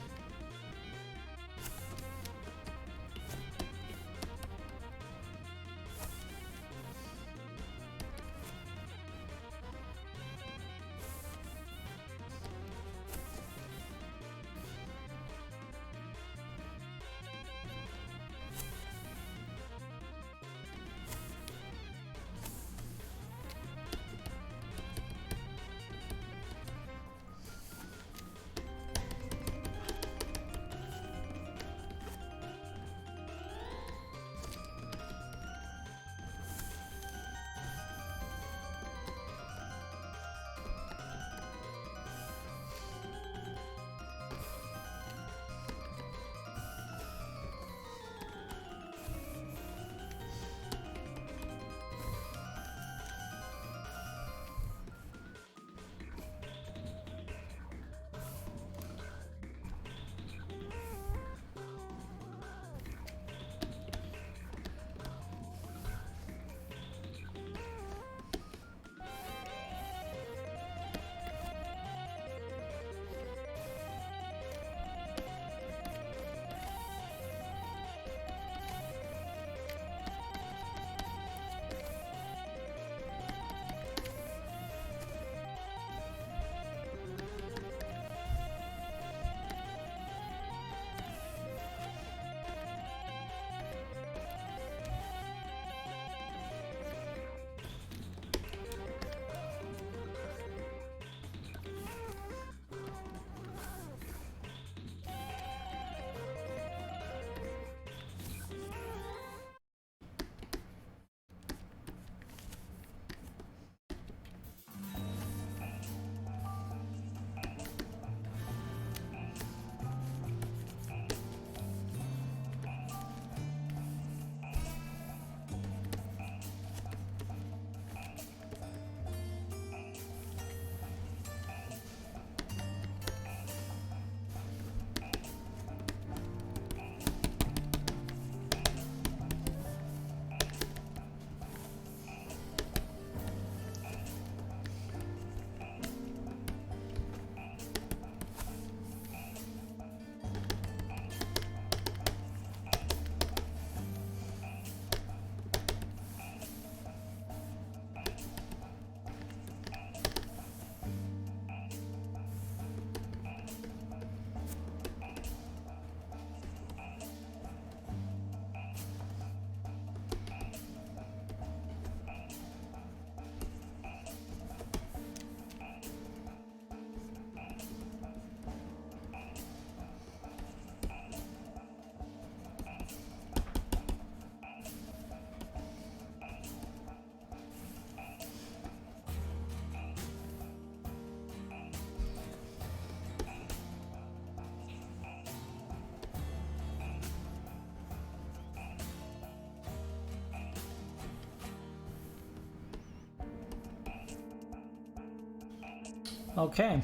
Okay.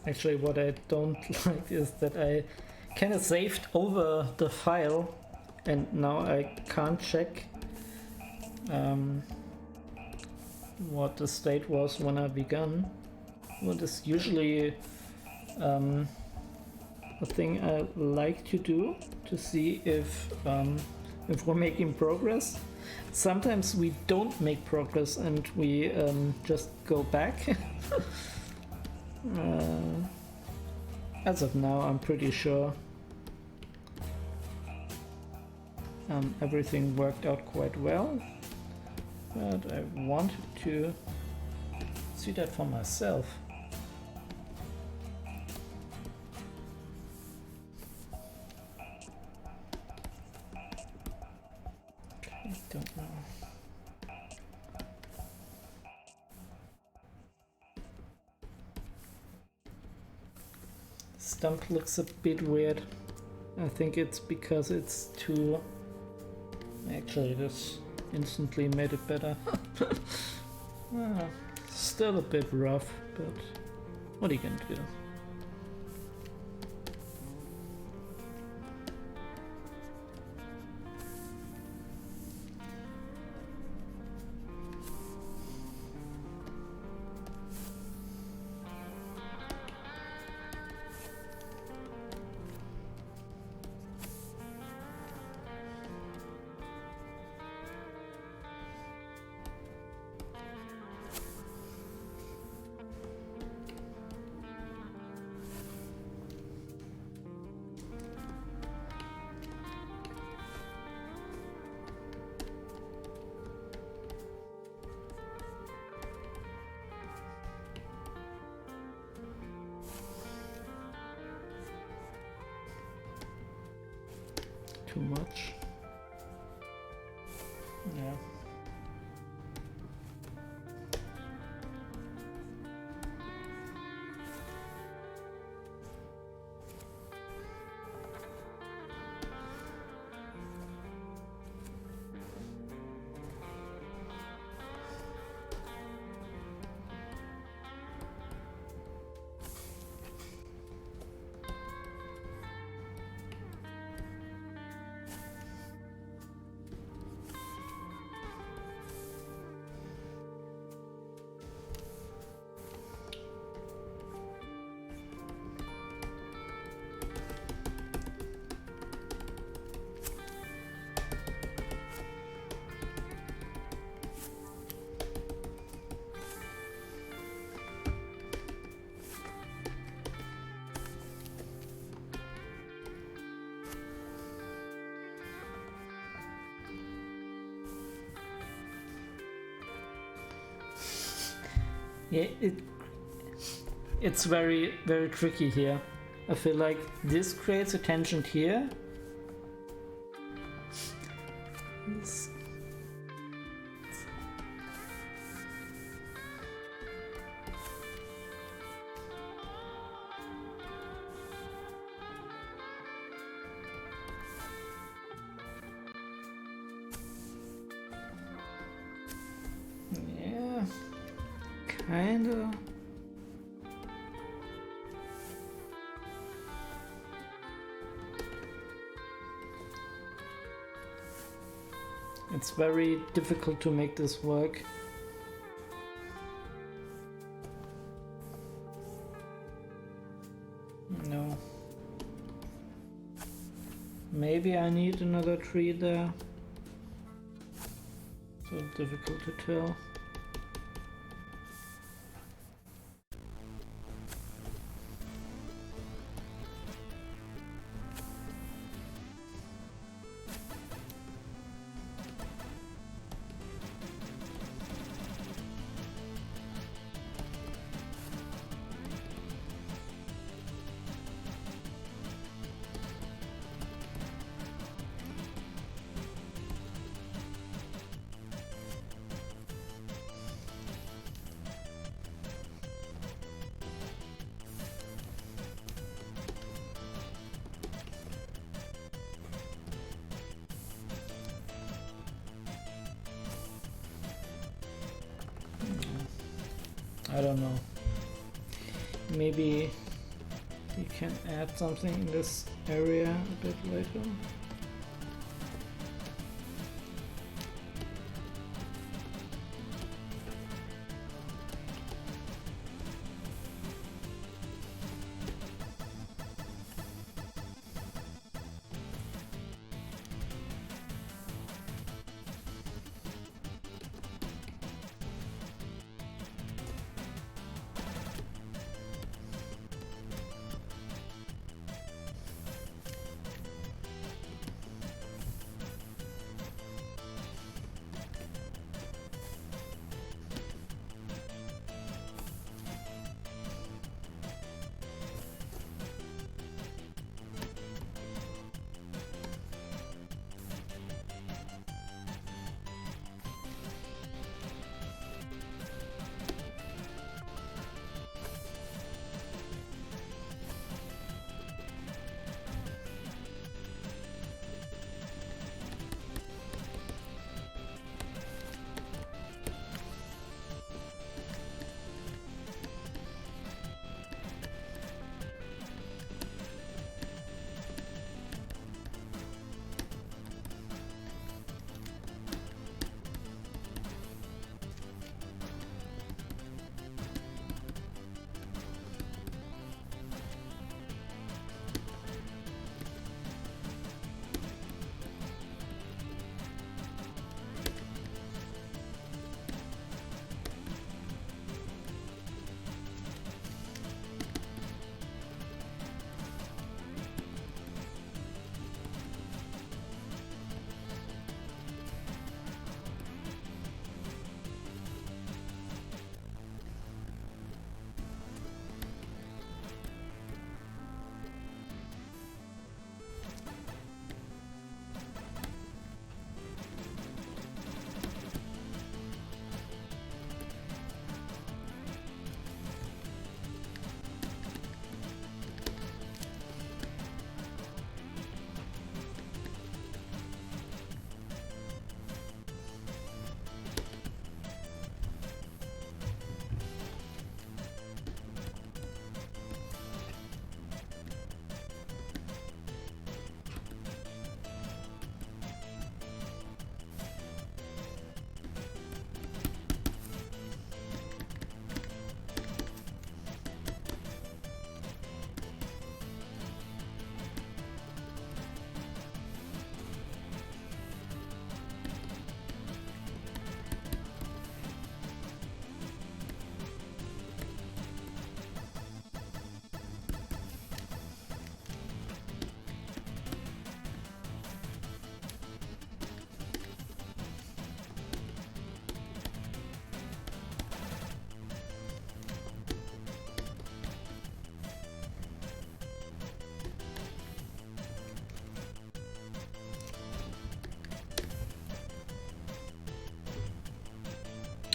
Actually, what I don't like is that I kind of saved over the file and now I can't check what the state was when I began. What is usually a thing I like to do to see if we're making progress. Sometimes we don't make progress and we just go back. As of now, I'm pretty sure everything worked out quite well, but I wanted to see that for myself. I don't know. Stump looks a bit weird. I think it's because it's too... Actually, this instantly made it better. Still a bit rough, but what are you gonna do? Too much. Yeah. Yeah, it's very, very tricky here. I feel like this creates a tension here. Yeah, kinda. It's very difficult to make this work. No. maybe I need another tree there. So difficult to tell. I don't know. Maybe you can add something in this area a bit later.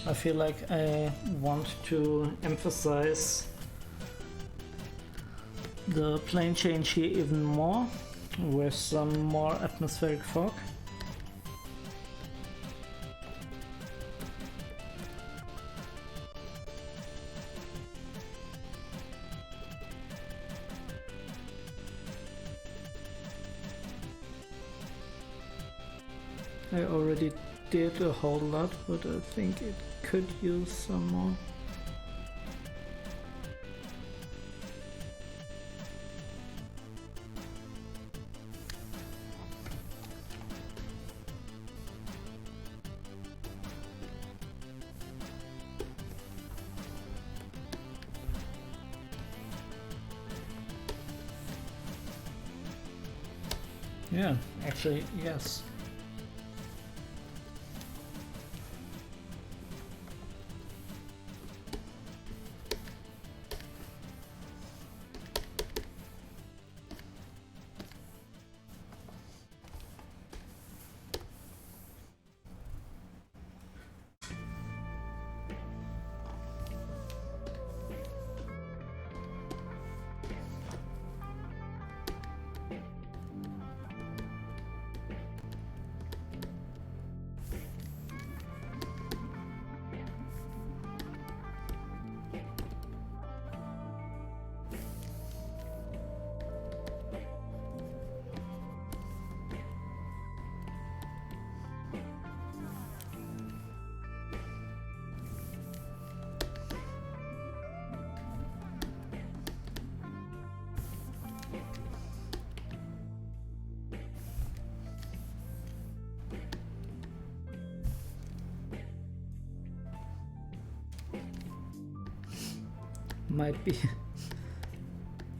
I feel like I want to emphasize the plane change here even more with some more atmospheric fog. I already did a whole lot, but I think it could use some more. Yeah, actually, yes.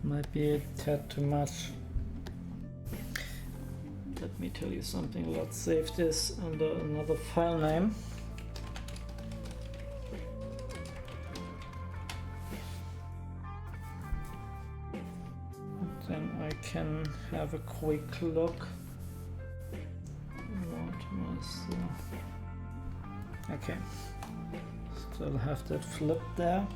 Might be a tad too much. Let me tell you something. Let's save this under another file name. And then I can have a quick look. What was okay. Still have that flipped there.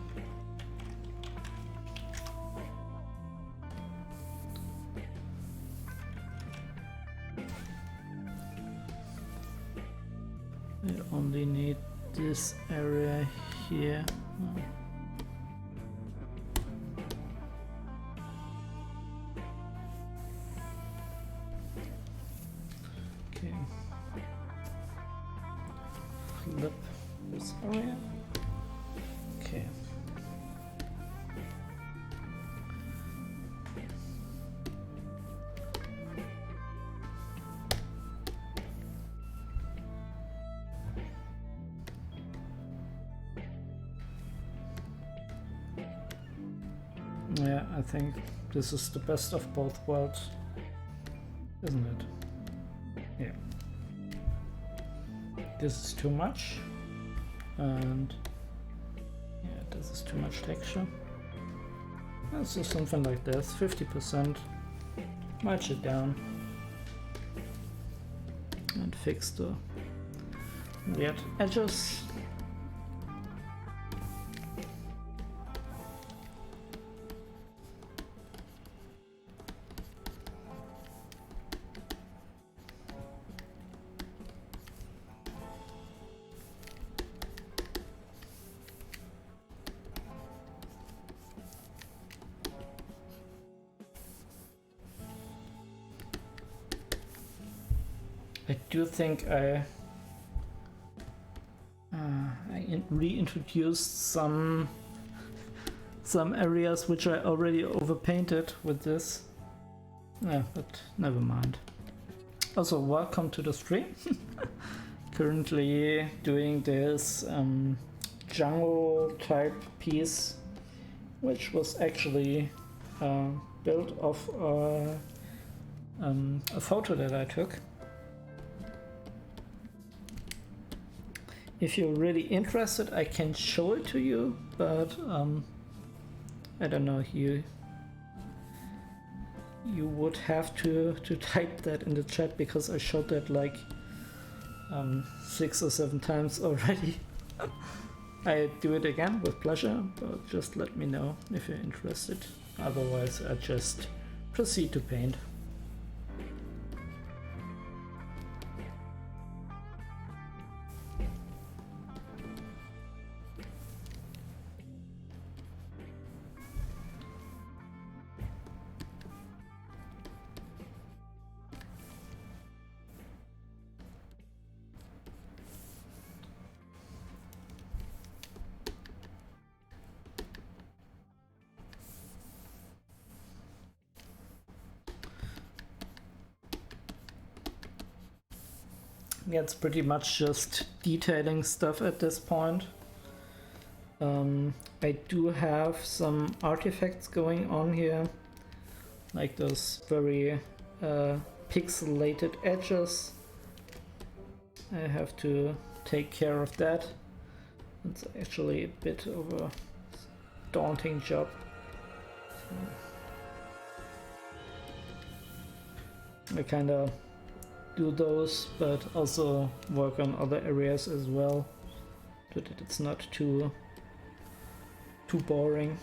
I only need this area here. Okay. Flip this area. Okay. Yeah, I think this is the best of both worlds, isn't it? Yeah. This is too much, and yeah, this is too much texture. Let's do something like this, 50%, march it down, and fix the weird edges. I do think I reintroduced some areas which I already overpainted with this. Yeah, but never mind. Also, welcome to the stream. Currently doing this jungle type piece, which was actually built off a photo that I took. If you're really interested, I can show it to you, but I don't know, you would have to type that in the chat because I showed that like 6 or 7 times already. I do it again with pleasure, but just let me know if you're interested. Otherwise, I just proceed to paint. Yeah, it's pretty much just detailing stuff at this point. I do have some artifacts going on here, like those very pixelated edges. I have to take care of that. It's actually a bit of a daunting job. So I kinda do those, but also work on other areas as well, so that it's not too boring.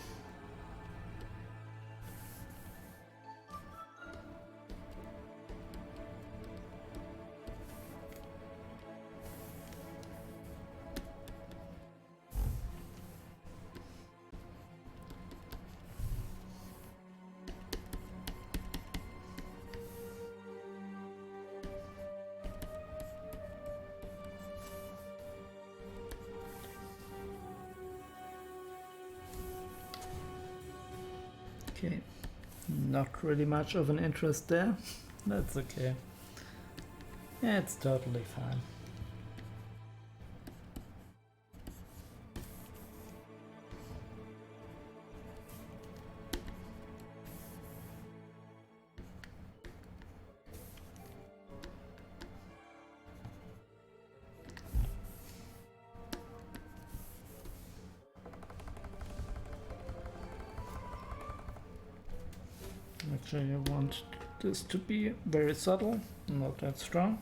Okay, not really much of an interest there. That's okay. Yeah, it's totally fine. Actually, I want this to be very subtle, not that strong.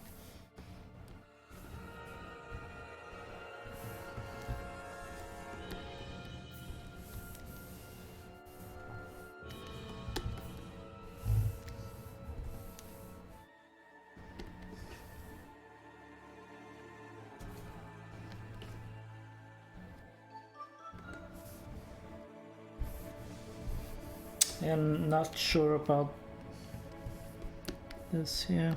I'm not sure about this here.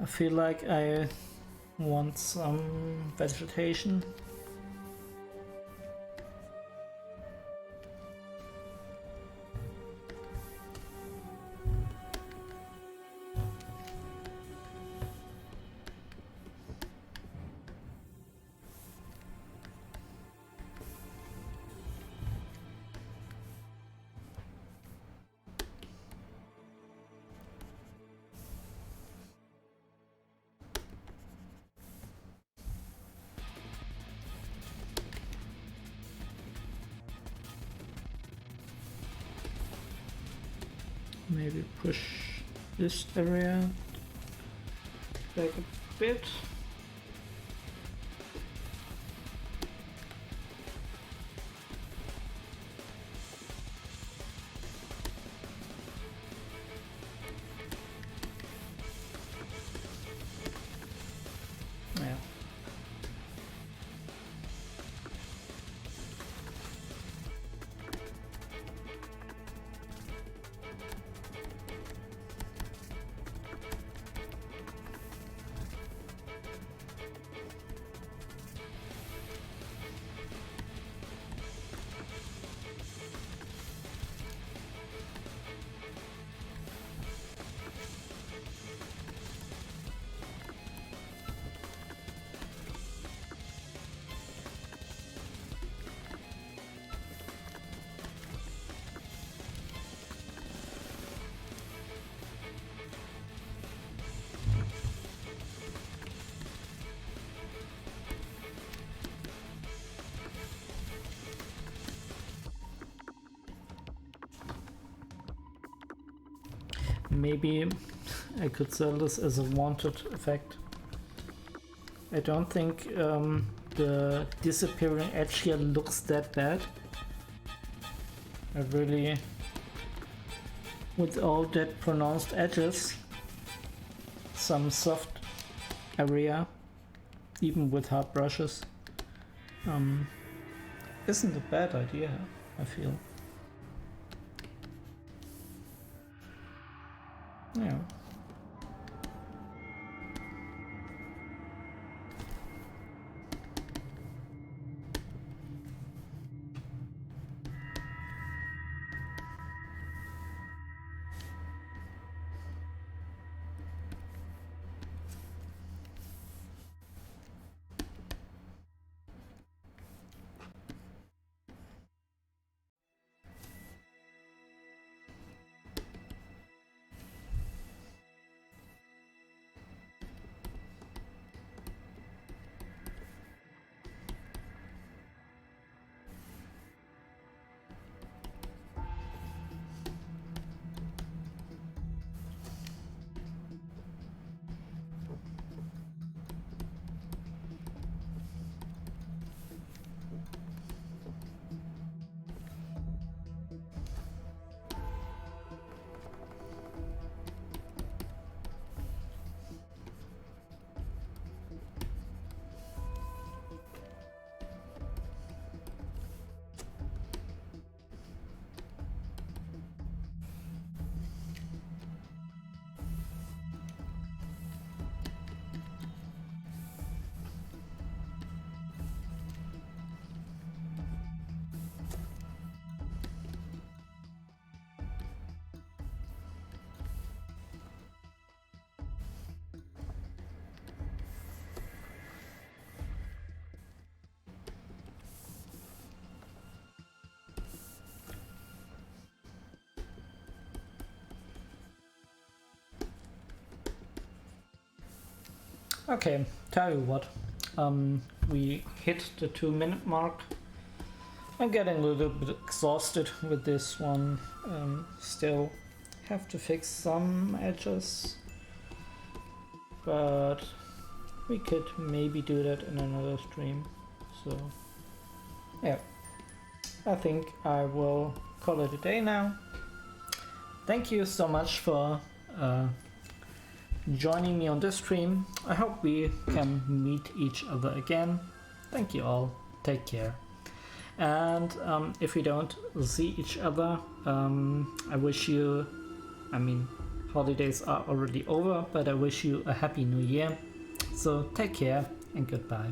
I feel like I want some vegetation. Maybe push this area back a bit. Yeah. Maybe I could sell this as a wanted effect. I don't think the disappearing edge here looks that bad. I really, with all that pronounced edges, some soft area, even with hard brushes, isn't a bad idea, I feel. Yeah. Okay, tell you what, we hit the 2-minute mark. I'm getting a little bit exhausted with this one. Still have to fix some edges, but we could maybe do that in another stream. So yeah, I think I will call it a day now. Thank you so much for joining me on this stream. I hope we can meet each other again. Thank you all. Take care. And if we don't see each other, I wish you, I mean, holidays are already over, but I wish you a happy new year. So take care and goodbye.